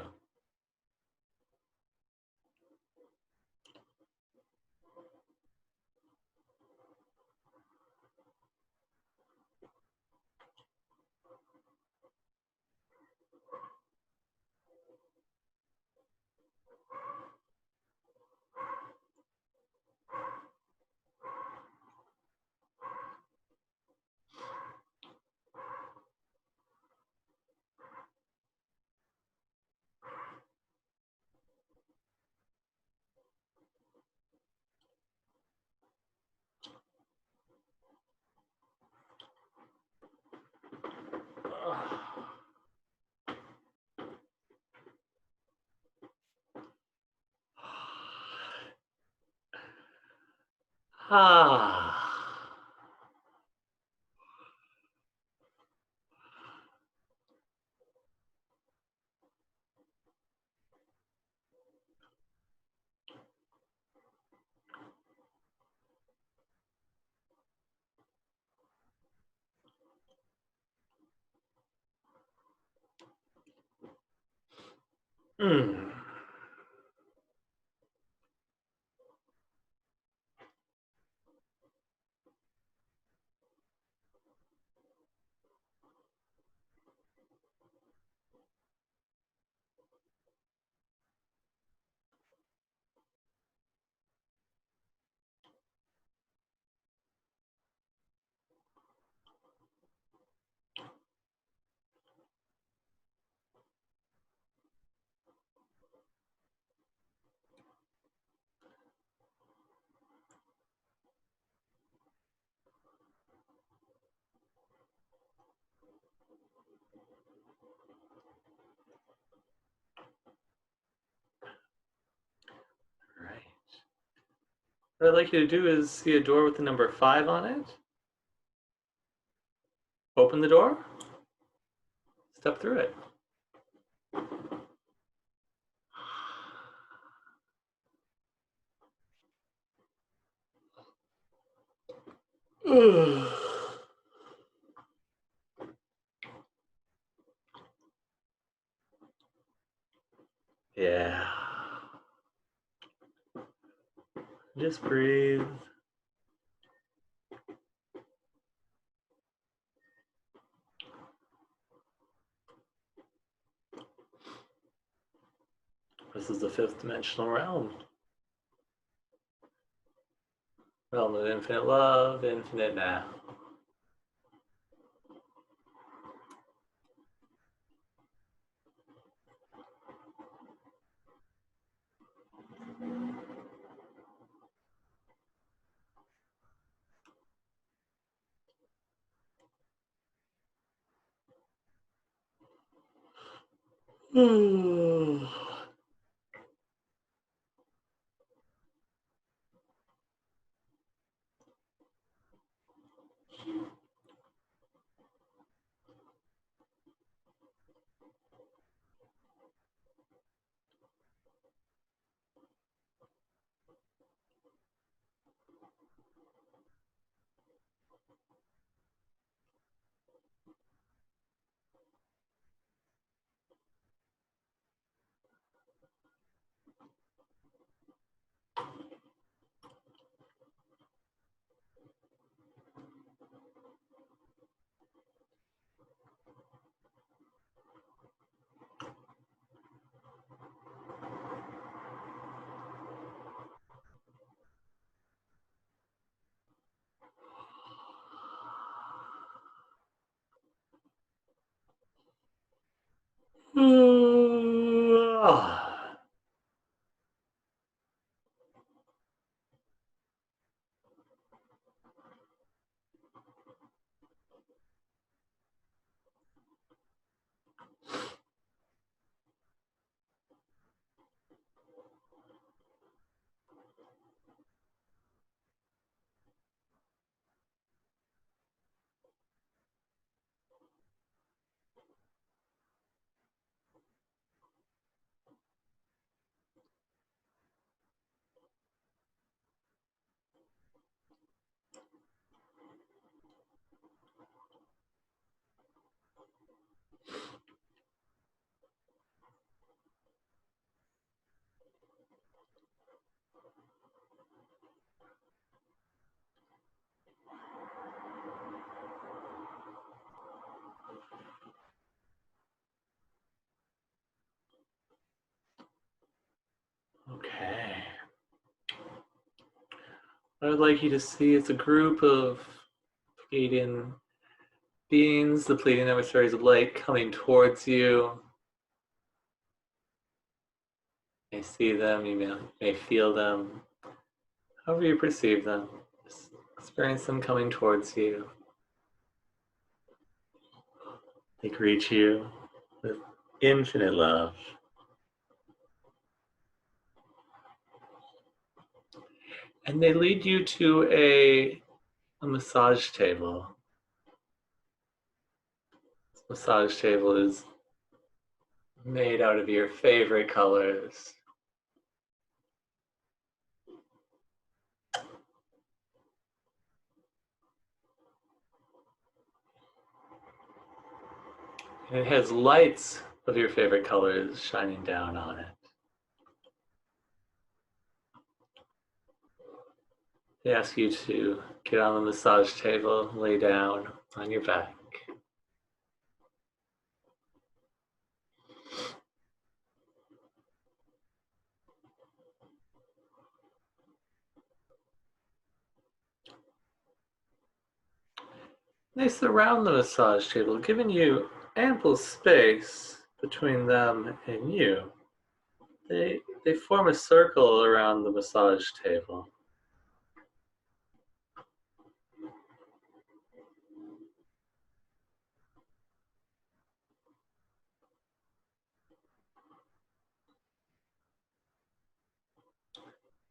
What I'd like you to do is see a door with the number 5 on it. Open the door. Step through it. Yeah. Just breathe. This is the 5th dimensional realm. Realm of infinite love, infinite now. Okay. What I'd like you to see is a group of Pleiadian beings, the Pleiadian emissaries of light, coming towards you. You may see them, you may feel them, however you perceive them. Just experience them coming towards you. They greet you with infinite love. And they lead you to a massage table. This massage table is made out of your favorite colors. And it has lights of your favorite colors shining down on it. They ask you to get on the massage table, lay down on your back. They surround the massage table, giving you ample space between them and you. They form a circle around the massage table.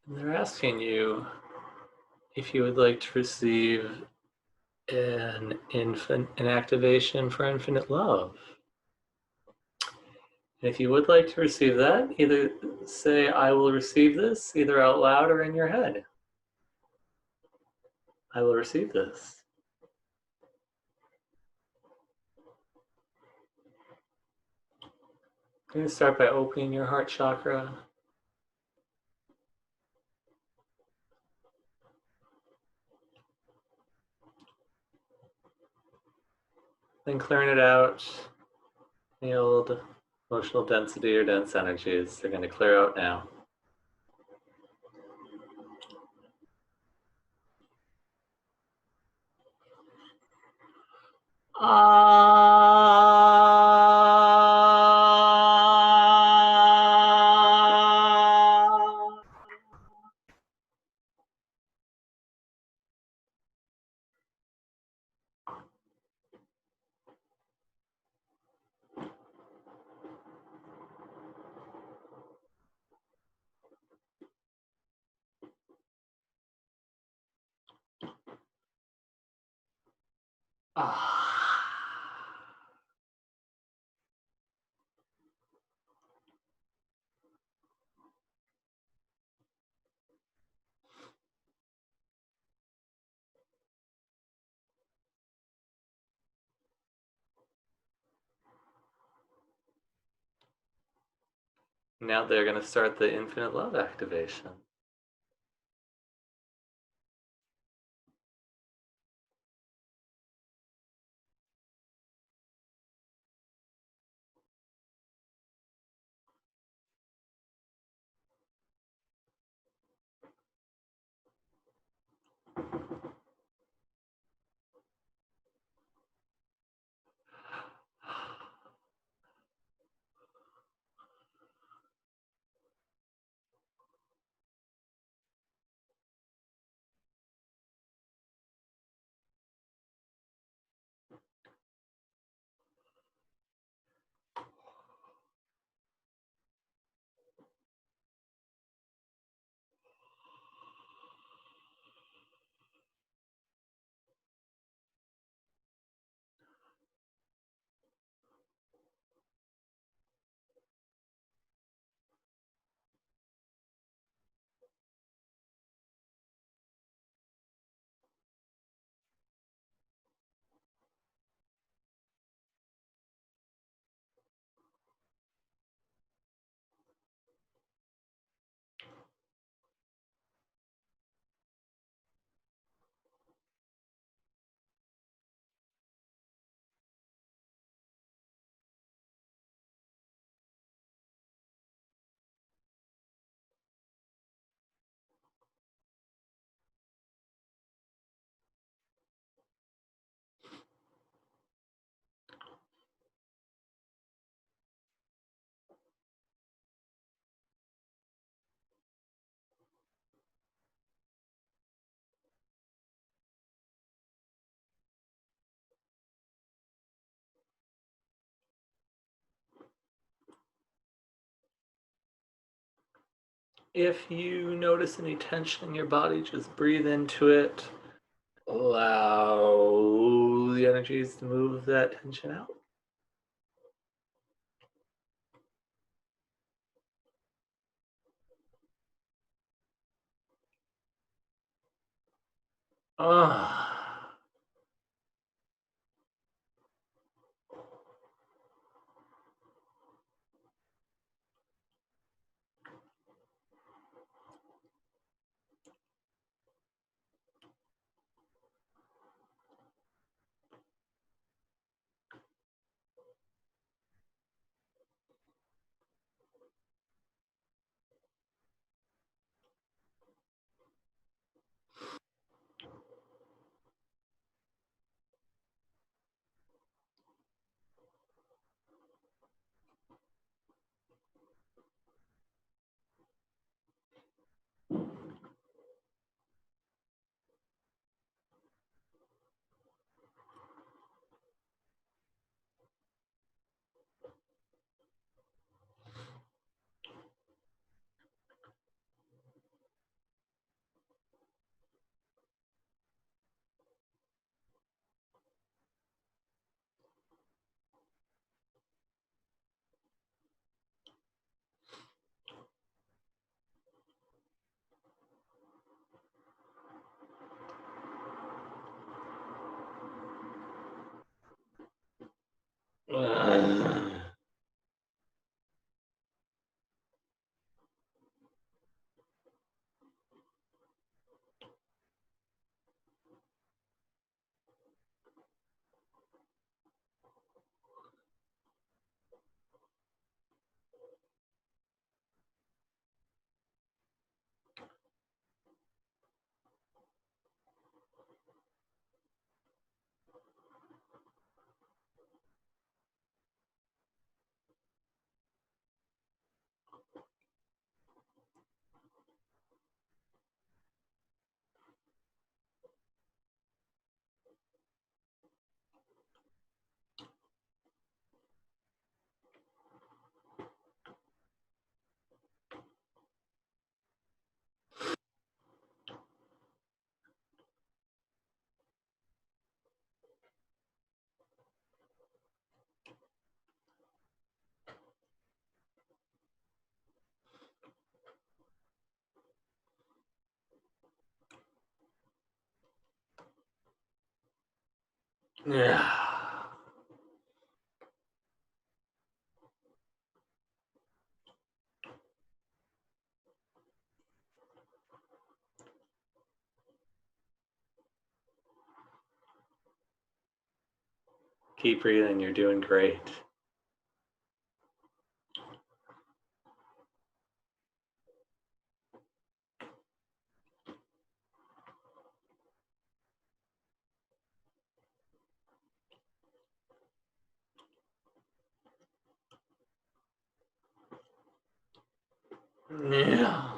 And they're asking you If you would like to receive an activation for infinite love, and if you would like to receive that, either say, I will receive this, either out loud or in your head. I will receive this. I'm going to start by opening your heart chakra. Then clearing it out, the old emotional density or dense energies. They're going to clear out now. Now they're going to start the infinite love activation. If you notice any tension in your body, just breathe into it. Allow the energies to move that tension out. Ah. Yeah. Keep breathing, you're doing great. Yeah.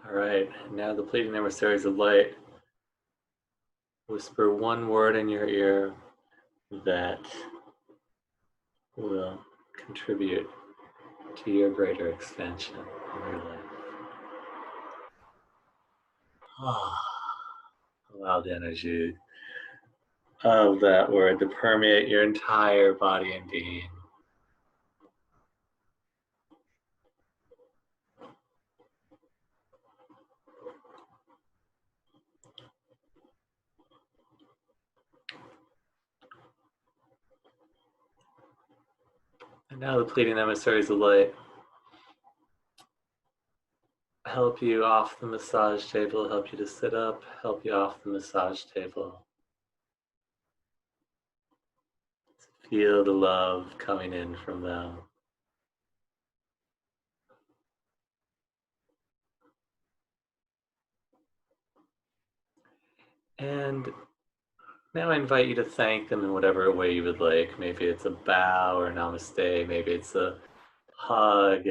All right, now the Pleiadian emissaries of light whisper one word in your ear that will contribute to your greater expansion in your life. Allow the energy of that word to permeate your entire body and being. And now the Pleiadian emissaries of light help you off the massage table, help you to sit up, help you off the massage table. Feel the love coming in from them. And now I invite you to thank them in whatever way you would like. Maybe it's a bow or namaste, maybe it's a hug,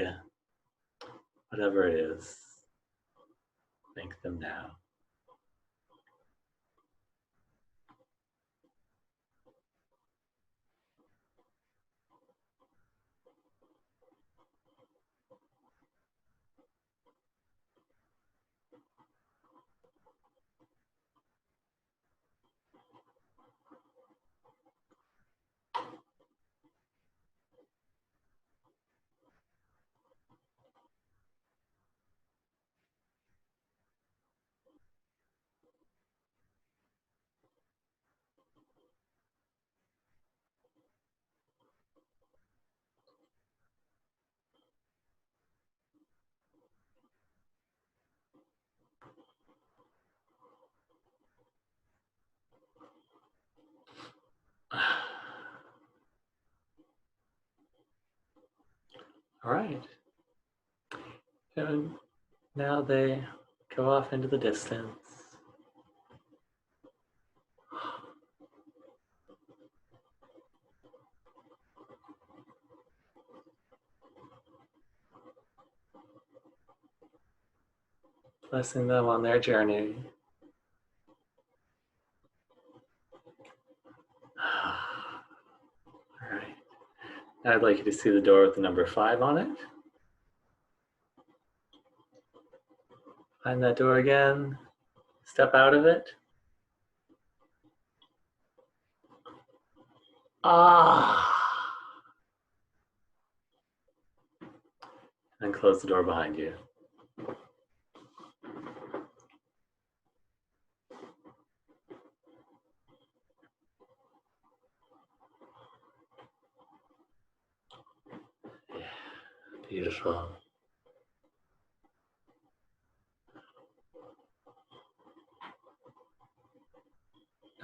whatever it is. Thank them now. All right. And now they go off into the distance. Blessing them on their journey. All right. Now I'd like you to see the door with the number 5 on it. Find that door again. Step out of it. And close the door behind you. Yeah, beautiful.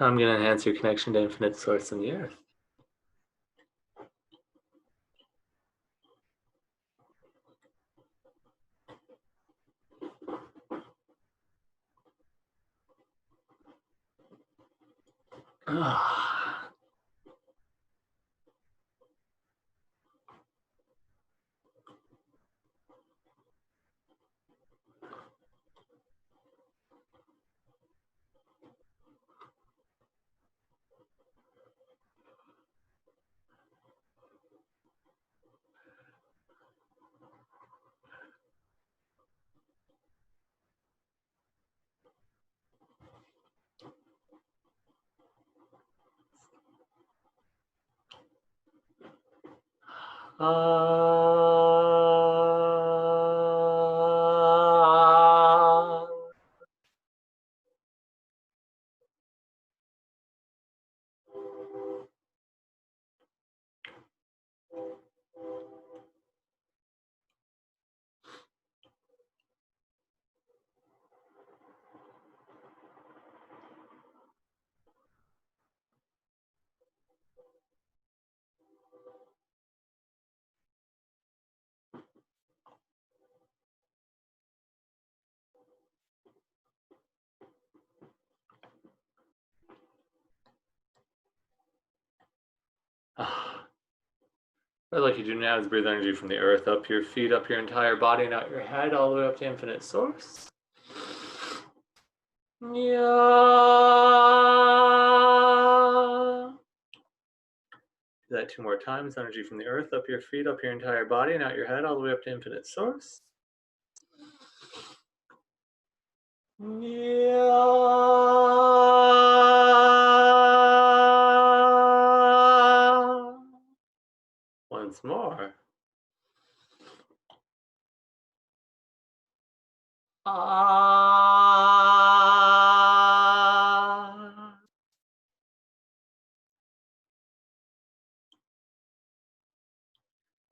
Now I'm going to enhance your connection to infinite source in the earth. What I'd like you to do now is breathe energy from the earth up your feet, up your entire body, and out your head, all the way up to infinite source. Yeah. Do that 2 more times. Energy from the earth, up your feet, up your entire body, and out your head, all the way up to infinite source. Yeah. Once more. Ah.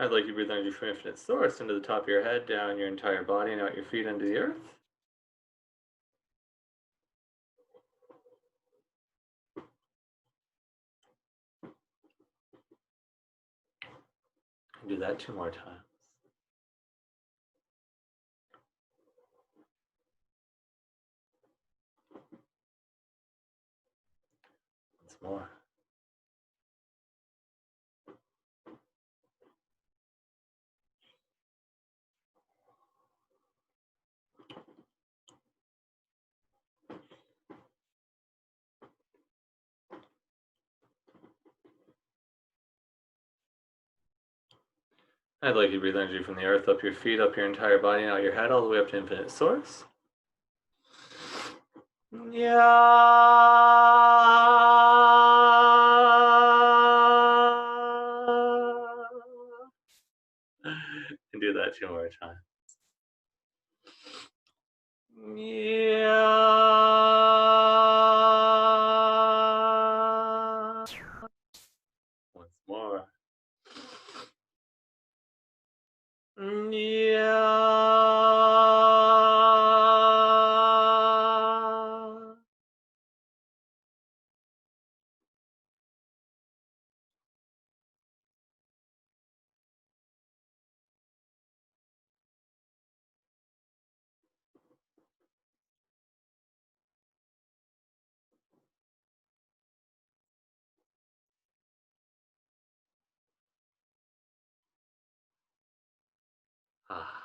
I'd like you to breathe energy from infinite source into the top of your head, down your entire body, and out your feet into the earth. And do that 2 more times. Once more. I'd like you to breathe energy from the earth up your feet, up your entire body, and out your head, all the way up to infinite source. Yeah. And do that 2 more times. Yeah. Once more. Yeah. Ah.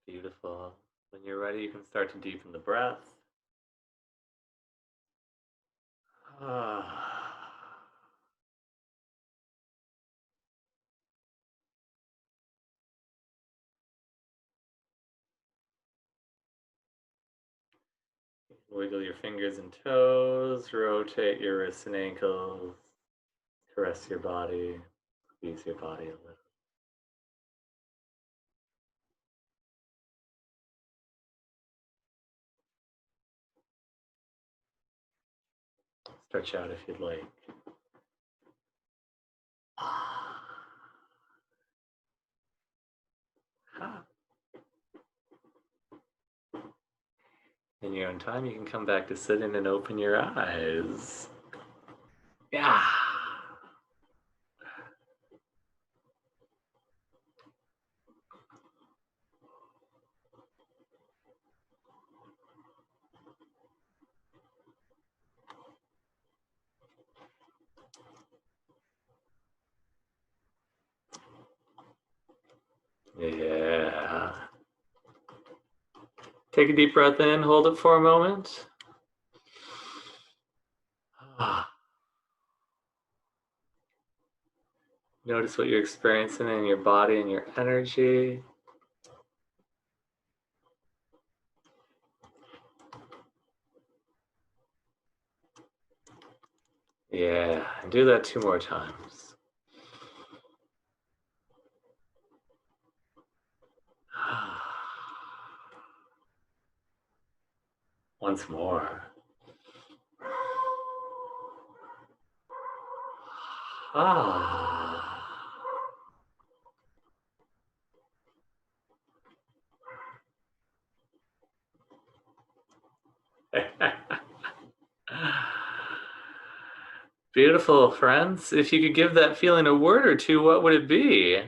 Beautiful. When you're ready, you can start to deepen the breath. Wiggle your fingers and toes, rotate your wrists and ankles, caress your body, squeeze your body a little. Stretch out if you'd like. In your own time, you can come back to sitting and open your eyes. Yeah. Yeah. Take a deep breath in, hold it for a moment. Notice what you're experiencing in your body and your energy. Yeah, and do that 2 more times. Once more. Beautiful, friends. If you could give that feeling a word or 2, what would it be?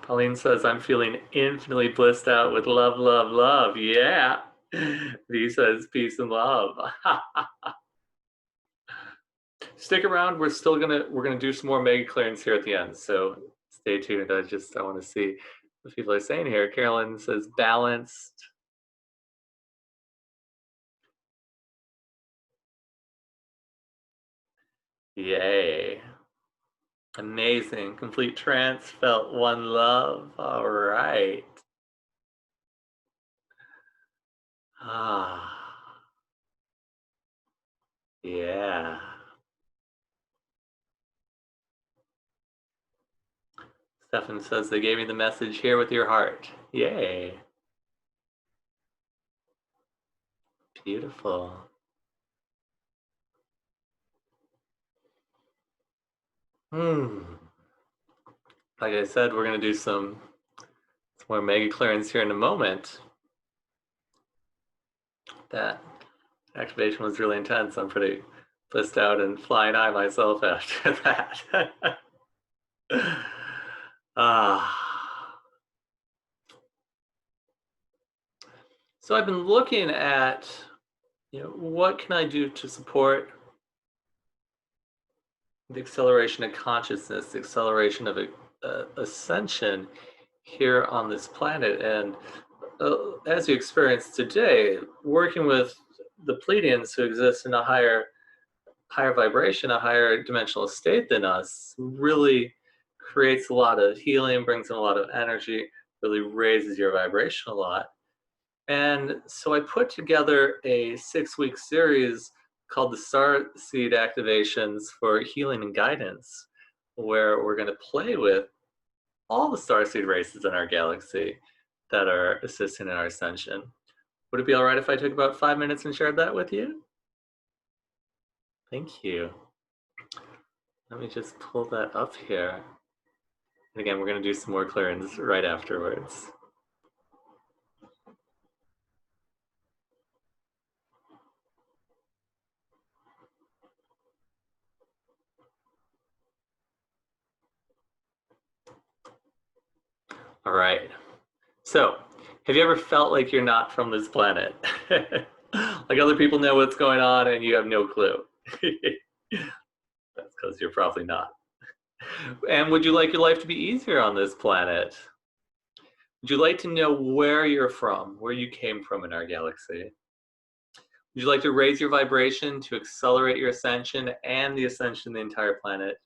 Pauline says, I'm feeling infinitely blissed out with love, love, love. Yeah. V says, peace and love. Stick around. We're gonna do some more mega clearance here at the end. So stay tuned. I want to see what people are saying here. Carolyn says balanced. Yay. Amazing. Complete trance, felt one love. All right. Ah, yeah. Stefan says they gave me the message here with your heart. Yay. Beautiful. Hmm. Like I said, we're going to do some more mega clearance here in a moment. That activation was really intense. I'm pretty blissed out and flying high myself after that. Ah. So I've been looking at, what can I do to support the acceleration of consciousness, the acceleration of ascension here on this planet. And as you experience today, working with the Pleiadians who exist in a higher vibration, a higher dimensional state than us, really creates a lot of healing, brings in a lot of energy, really raises your vibration a lot. And so I put together a 6-week series called the Star Seed Activations for Healing and Guidance, where we're going to play with all the starseed races in our galaxy that are assisting in our ascension. Would it be all right if I took about 5 minutes and shared that with you? Thank you. Let me just pull that up here. And again, we're going to do some more clearings right afterwards. All right. So, have you ever felt like you're not from this planet? Like other people know what's going on and you have no clue. That's because you're probably not. And would you like your life to be easier on this planet? Would you like to know where you're from, where you came from in our galaxy? Would you like to raise your vibration to accelerate your ascension and the ascension of the entire planet?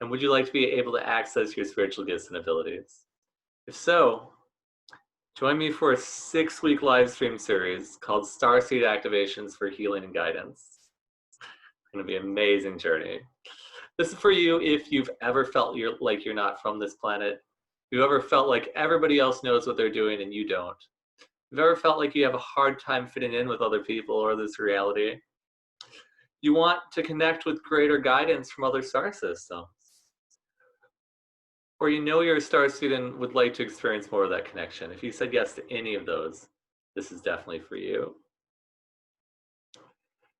And would you like to be able to access your spiritual gifts and abilities? If so, join me for a 6-week live stream series called Starseed Activations for Healing and Guidance. It's going to be an amazing journey. This is for you if you've ever felt like you're not from this planet. If you've ever felt like everybody else knows what they're doing and you don't. If you've ever felt like you have a hard time fitting in with other people or this reality. You want to connect with greater guidance from other star systems. Or you know you're a star student and would like to experience more of that connection. If you said yes to any of those, this is definitely for you.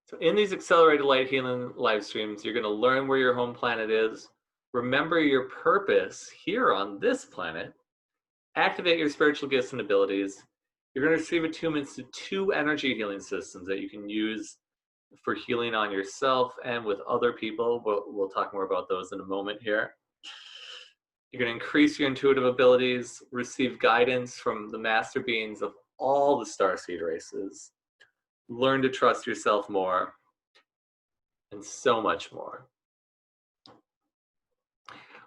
So in these accelerated light healing live streams, you're going to learn where your home planet is, remember your purpose here on this planet, activate your spiritual gifts and abilities. You're going to receive attunements to 2 energy healing systems that you can use for healing on yourself and with other people. We'll talk more about those in a moment here. You're going to increase your intuitive abilities, receive guidance from the master beings of all the starseed races, learn to trust yourself more, and so much more.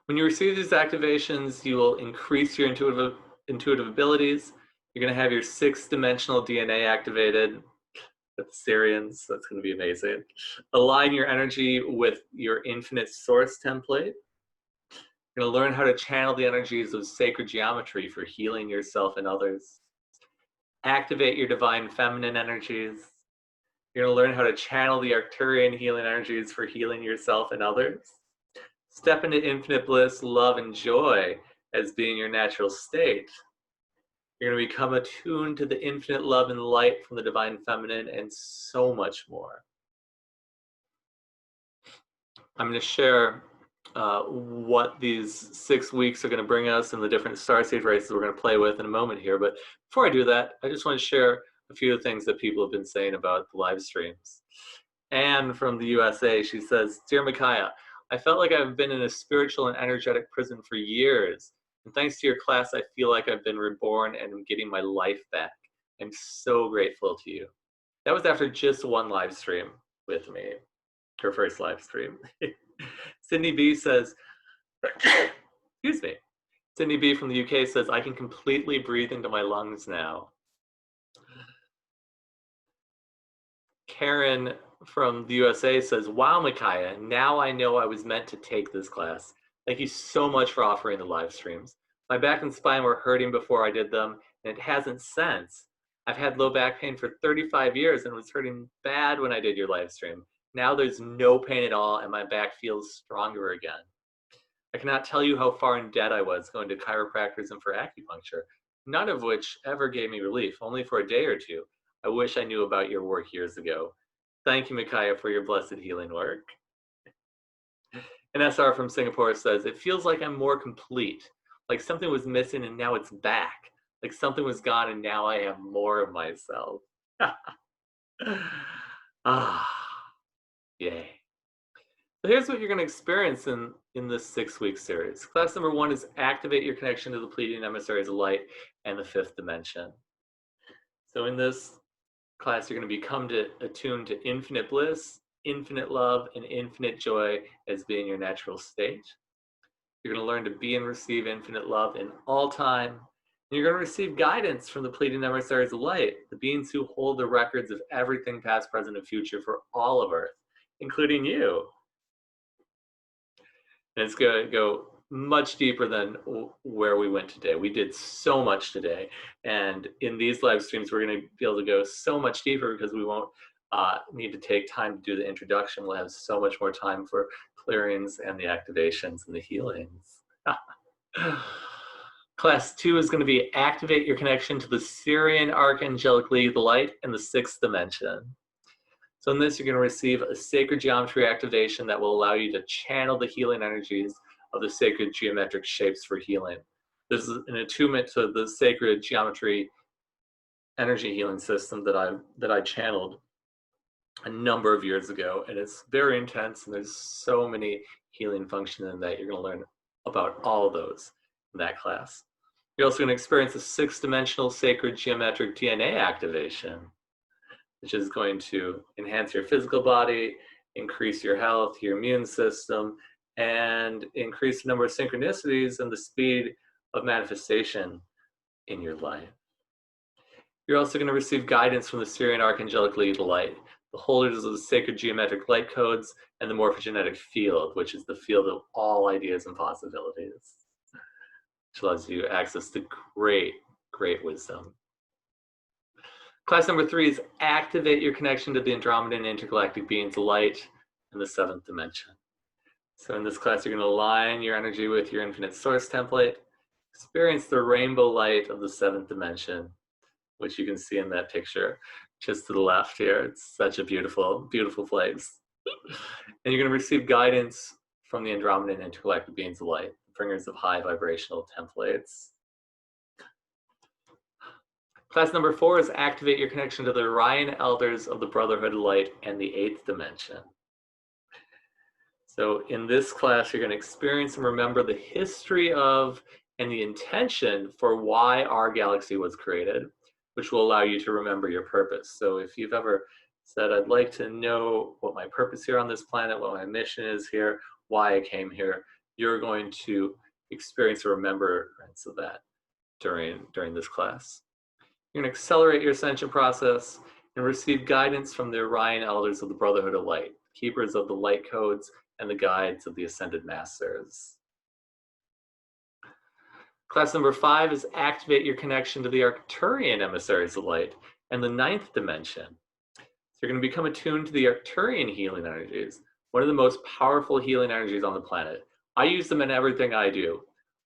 When you receive these activations, you will increase your intuitive abilities. You're going to have your 6-dimensional DNA activated with the Syrians. That's going to be amazing. Align your energy with your infinite source template. You're going to learn how to channel the energies of sacred geometry for healing yourself and others. Activate your divine feminine energies. You're going to learn how to channel the Arcturian healing energies for healing yourself and others. Step into infinite bliss, love, and joy as being your natural state. You're going to become attuned to the infinite love and light from the divine feminine and so much more. I'm going to share what these 6 weeks are going to bring us and the different starseed races we're going to play with in a moment here. But before I do that, I just want to share a few of the things that people have been saying about the live streams. Anne from the USA, she says, "Dear Micaiah, I felt like I've been in a spiritual and energetic prison for years. And thanks to your class, I feel like I've been reborn and I'm getting my life back. I'm so grateful to you." That was after just 1 live stream with me. her first live stream. Sydney B says, excuse me. Sydney B from the UK says, I can completely breathe into my lungs now. Karen from the USA says, wow, Micaiah, now I know I was meant to take this class. Thank you so much for offering the live streams. My back and spine were hurting before I did them, and it hasn't since. I've had low back pain for 35 years and it was hurting bad when I did your live stream. Now there's no pain at all and my back feels stronger again. I cannot tell you how far in debt I was going to chiropractors and for acupuncture, none of which ever gave me relief, only for a day or two. I wish I knew about your work years ago. Thank you, Micaiah, for your blessed healing work. And SR from Singapore says, it feels like I'm more complete, like something was missing and now it's back, like something was gone and now I have more of myself. Yay. So here's what you're going to experience in this 6-week series. Class number 1 is activate your connection to the Pleiadian emissaries of light and the 5th dimension. So in this class, you're going to become attuned to infinite bliss, infinite love, and infinite joy as being your natural state. You're going to learn to be and receive infinite love in all time. And you're going to receive guidance from the Pleiadian emissaries of light, the beings who hold the records of everything past, present, and future for all of Earth, including you. And it's going to go much deeper than where we went today. We did so much today. And in these live streams, we're going to be able to go so much deeper because we won't need to take time to do the introduction. We'll have so much more time for clearings and the activations and the healings. Class 2 is going to be activate your connection to the Syrian Archangelic League of the Light and the 6th dimension. So in this, you're going to receive a sacred geometry activation that will allow you to channel the healing energies of the sacred geometric shapes for healing. This is an attunement to the sacred geometry energy healing system that I channeled a number of years ago, and it's very intense, and there's so many healing functions in that. You're going to learn about all of those in that class. You're also going to experience a 6-dimensional sacred geometric DNA activation, which is going to enhance your physical body, increase your health, your immune system, and increase the number of synchronicities and the speed of manifestation in your life. You're also going to receive guidance from the Syrian Archangelic League of the Light, the holders of the sacred geometric light codes, and the morphogenetic field, which is the field of all ideas and possibilities, which allows you access to great, great wisdom. Class number 3 is activate your connection to the Andromedan intergalactic beings of light in the 7th dimension. So in this class, you're going to align your energy with your infinite source template, experience the rainbow light of the 7th dimension, which you can see in that picture just to the left here. It's such a beautiful, beautiful place. And you're going to receive guidance from the Andromedan intergalactic beings of light, bringers of high vibrational templates. Class number 4 is activate your connection to the Orion elders of the Brotherhood of Light and the 8th dimension. So in this class, you're going to experience and remember the history of and the intention for why our galaxy was created, which will allow you to remember your purpose. So if you've ever said, I'd like to know what my purpose here on this planet, what my mission is here, why I came here, you're going to experience a remembrance of that during this class. You're going to accelerate your ascension process and receive guidance from the Orion elders of the Brotherhood of Light, keepers of the light codes and the guides of the ascended masters. Class number 5 is activate your connection to the Arcturian emissaries of light and the 9th dimension. So you're going to become attuned to the Arcturian healing energies, one of the most powerful healing energies on the planet. I use them in everything I do.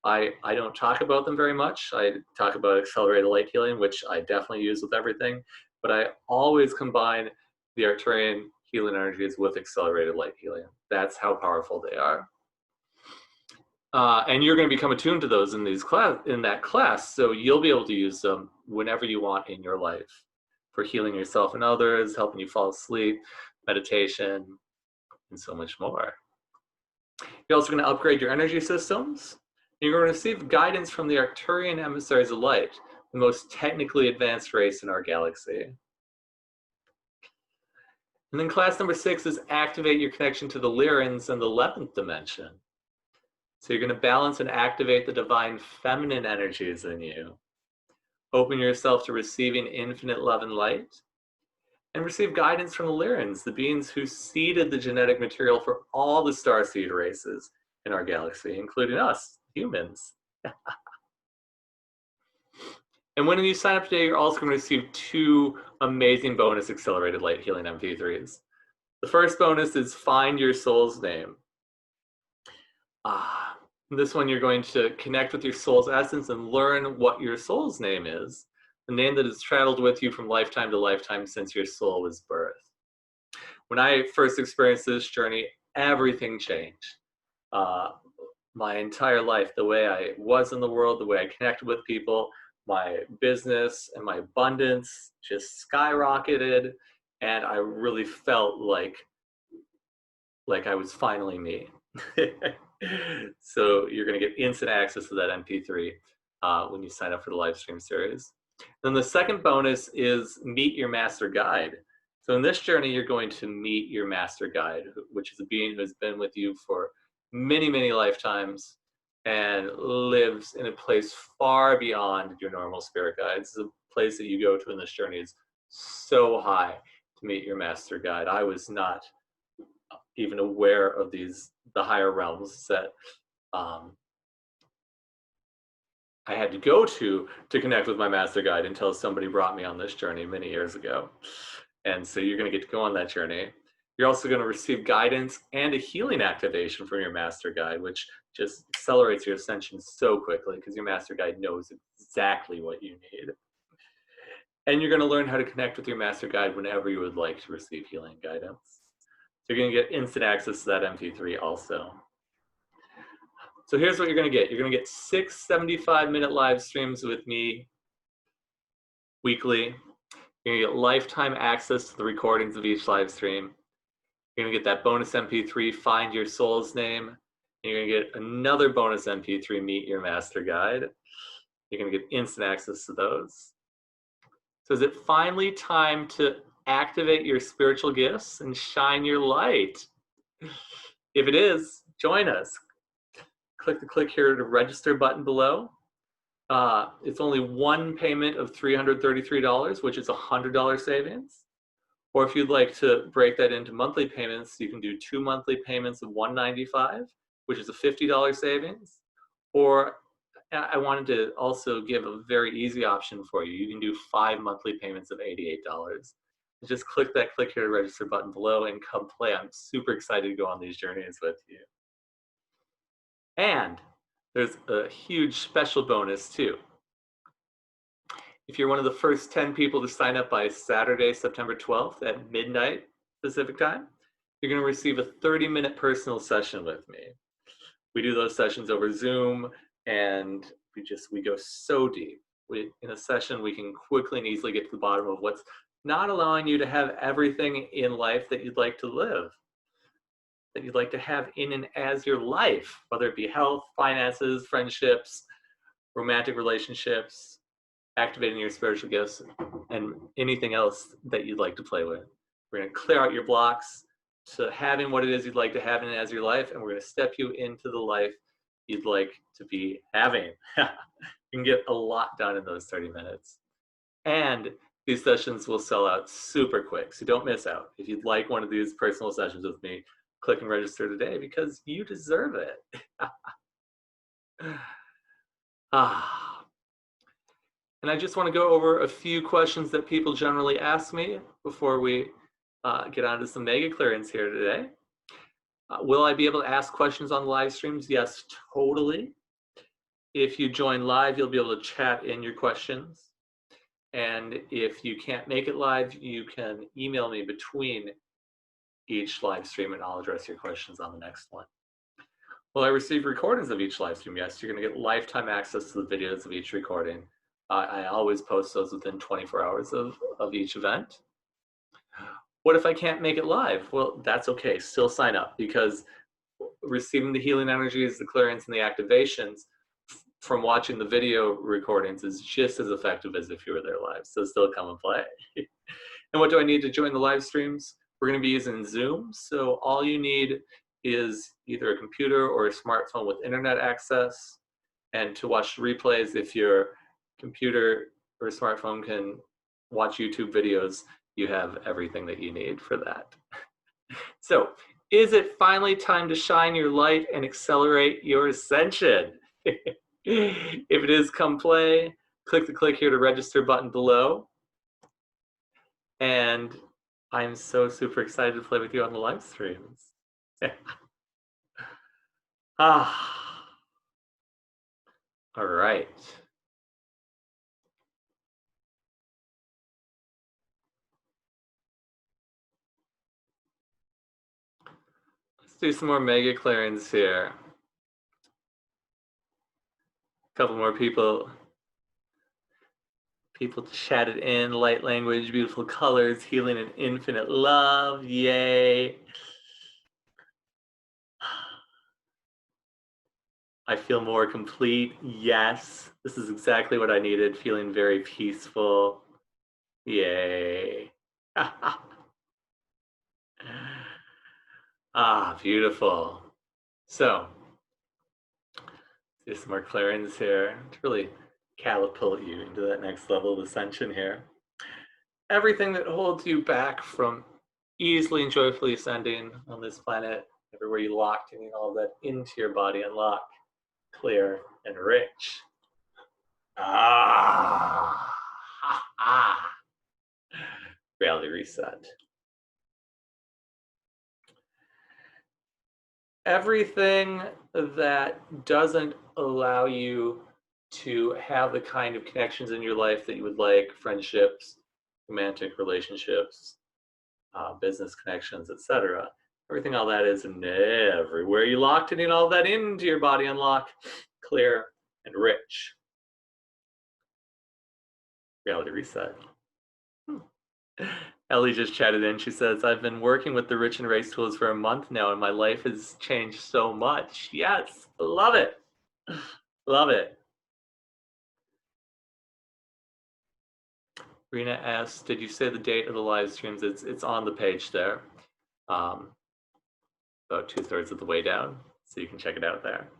I don't talk about them very much. I talk about accelerated light healing, which I definitely use with everything, but I always combine the Arcturian healing energies with accelerated light healing. That's how powerful they are. And you're going to become attuned to those in that class, so you'll be able to use them whenever you want in your life for healing yourself and others, helping you fall asleep, meditation, and so much more. You're also going to upgrade your energy systems. You're going to receive guidance from the Arcturian emissaries of light, the most technically advanced race in our galaxy. And then class number 6 is activate your connection to the Lyrans in the 11th dimension. So you're going to balance and activate the divine feminine energies in you. Open yourself to receiving infinite love and light. And receive guidance from the Lyrans, the beings who seeded the genetic material for all the starseed races in our galaxy, including us, humans. And when you sign up today, you're also going to receive 2 amazing bonus accelerated light healing MP3s. The first bonus is Find Your Soul's Name. This one you're going to connect with your soul's essence and learn what your soul's name is, the name that has traveled with you from lifetime to lifetime since your soul was birthed. When I first experienced this journey, everything changed. My entire life, the way I was in the world, the way I connected with people, my business and my abundance just skyrocketed, and I really felt like I was finally me. So you're going to get instant access to that MP3 when you sign up for the live stream series. Then the second bonus is Meet Your Master Guide. So in this journey, you're going to meet your Master Guide, which is a being who has been with you for many, many lifetimes and lives in a place far beyond your normal spirit guides. It's a place that you go to in this journey is so high to meet your Master Guide. I was not even aware of the higher realms that I had to go to connect with my Master Guide until somebody brought me on this journey many years ago. And so you're going to get to go on that journey. You're also going to receive guidance and a healing activation from your Master Guide, which just accelerates your ascension so quickly because your Master Guide knows exactly what you need. And you're going to learn how to connect with your Master Guide whenever you would like to receive healing guidance. So you're going to get instant access to that MP3 also. So here's what you're going to get. You're going to get 6 75-minute live streams with me weekly. You're going to get lifetime access to the recordings of each live stream. You're going to get that bonus MP3, Find Your Soul's Name. And you're going to get another bonus MP3, Meet Your Master Guide. You're going to get instant access to those. So is it finally time to activate your spiritual gifts and shine your light? If it is, join us. Click the click here to register button below. It's only one payment of $333, which is $100 savings. Or if you'd like to break that into monthly payments, you can do 2 monthly payments of $195, which is a $50 savings. Or I wanted to also give a very easy option for you. You can do 5 monthly payments of $88. Just click that click here to register button below and come play. I'm super excited to go on these journeys with you. And there's a huge special bonus too. If you're one of the first 10 people to sign up by Saturday, September 12th at midnight Pacific time, you're going to receive a 30-minute personal session with me. We do those sessions over Zoom, and we go so deep. In a session, we can quickly and easily get to the bottom of what's not allowing you to have everything in life that you'd like to live, that you'd like to have in and as your life, whether it be health, finances, friendships, romantic relationships, activating your spiritual gifts, and anything else that you'd like to play with. We're going to clear out your blocks to having what it is you'd like to have in and as your life, and we're going to step you into the life you'd like to be having. You can get a lot done in those 30 minutes. And these sessions will sell out super quick, so don't miss out. If you'd like one of these personal sessions with me, click and register today because you deserve it. And I just want to go over a few questions that people generally ask me before we get on to some mega clearance here today. Will I be able to ask questions on live streams? Yes, totally. If you join live, you'll be able to chat in your questions. And if you can't make it live, you can email me between each live stream and I'll address your questions on the next one. Will I receive recordings of each live stream? Yes, you're going to get lifetime access to the videos of each recording. I always post those within 24 hours of each event. What if I can't make it live? Well, that's okay. Still sign up because receiving the healing energies, the clearance, and the activations from watching the video recordings is just as effective as if you were there live. So still come and play. And what do I need to join the live streams? We're going to be using Zoom, so all you need is either a computer or a smartphone with internet access. And to watch the replays, if your computer or smartphone can watch YouTube videos, you have everything that you need for that. So, is it finally time to shine your light and accelerate your ascension? If it is, come play. Click the click here to register button below. And I'm so super excited to play with you on the live streams. All right. Let's do some more mega clearings here. A couple more people chatted in. Light language, beautiful colors, healing and infinite love. Yay. I feel more complete. Yes, this is exactly what I needed. Feeling very peaceful. Yay. Beautiful. So, do some more clearings here to really catapult you into that next level of ascension here. Everything that holds you back from easily and joyfully ascending on this planet, everywhere you locked in all of that into your body, unlock, clear, and rich. Reality reset. Everything that doesn't allow you to have the kind of connections in your life that you would like, friendships, romantic relationships, business connections, etc. Everything, all that is, and everywhere you locked it in, all that into your body, unlock, clear, and rich. Reality reset. Ellie just chatted in. She says, I've been working with the Rich and Race tools for a month now, and my life has changed so much. Yes, love it. Love it. Rena asks, did you say the date of the live streams? It's on the page there. About 2/3 of the way down, so you can check it out there.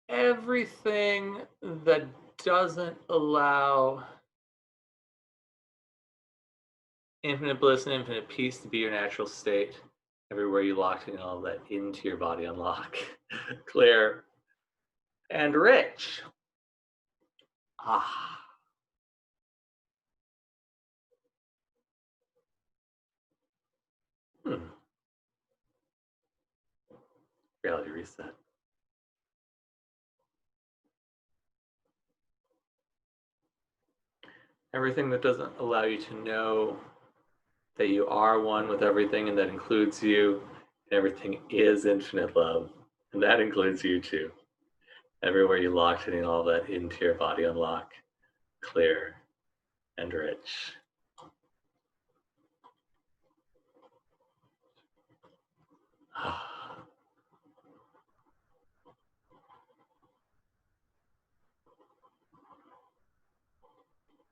Everything that doesn't allow infinite bliss and infinite peace to be your natural state, everywhere you locked in all of that into your body, unlock, clear, and rich. Reality reset. Everything that doesn't allow you to know that you are one with everything, and that includes you, and everything is infinite love, and that includes you too. Everywhere you locked in all that into your body, unlock, clear, and rich.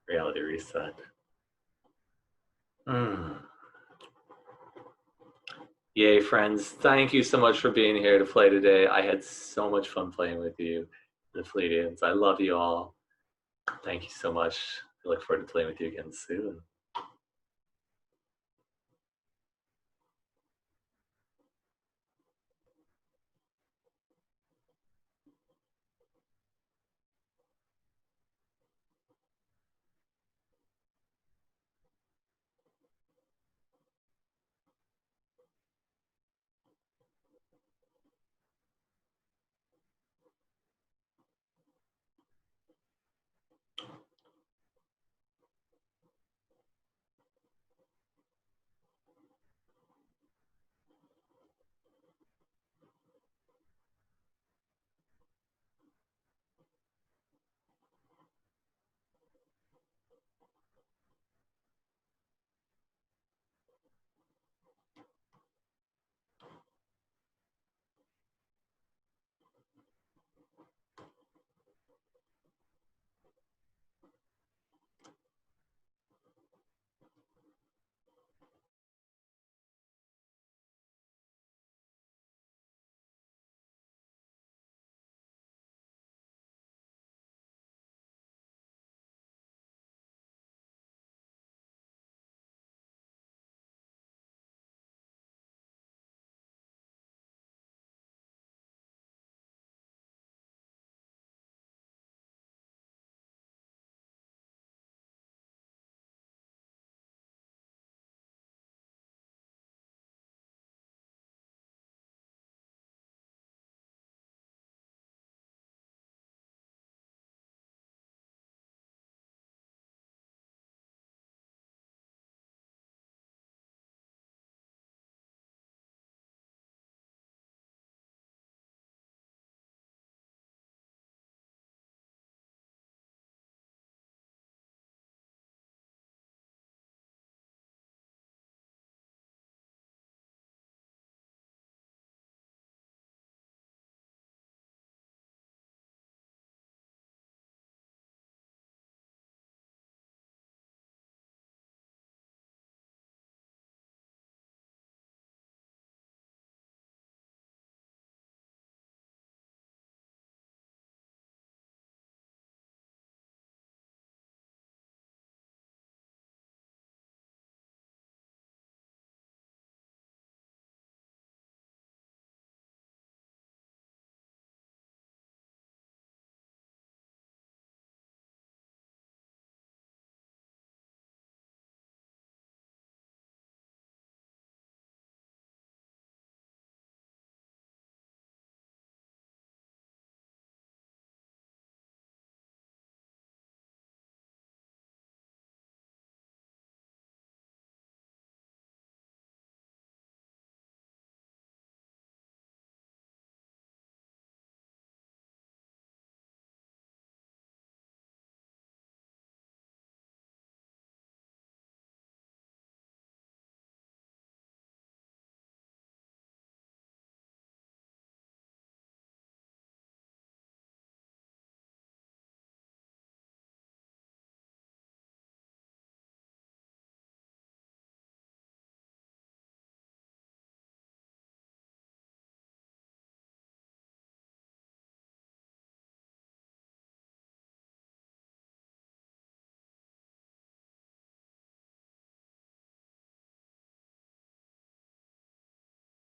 Reality reset. Yay, friends. Thank you so much for being here to play today. I had so much fun playing with you, the Pleiadians. I love you all. Thank you so much. I look forward to playing with you again soon.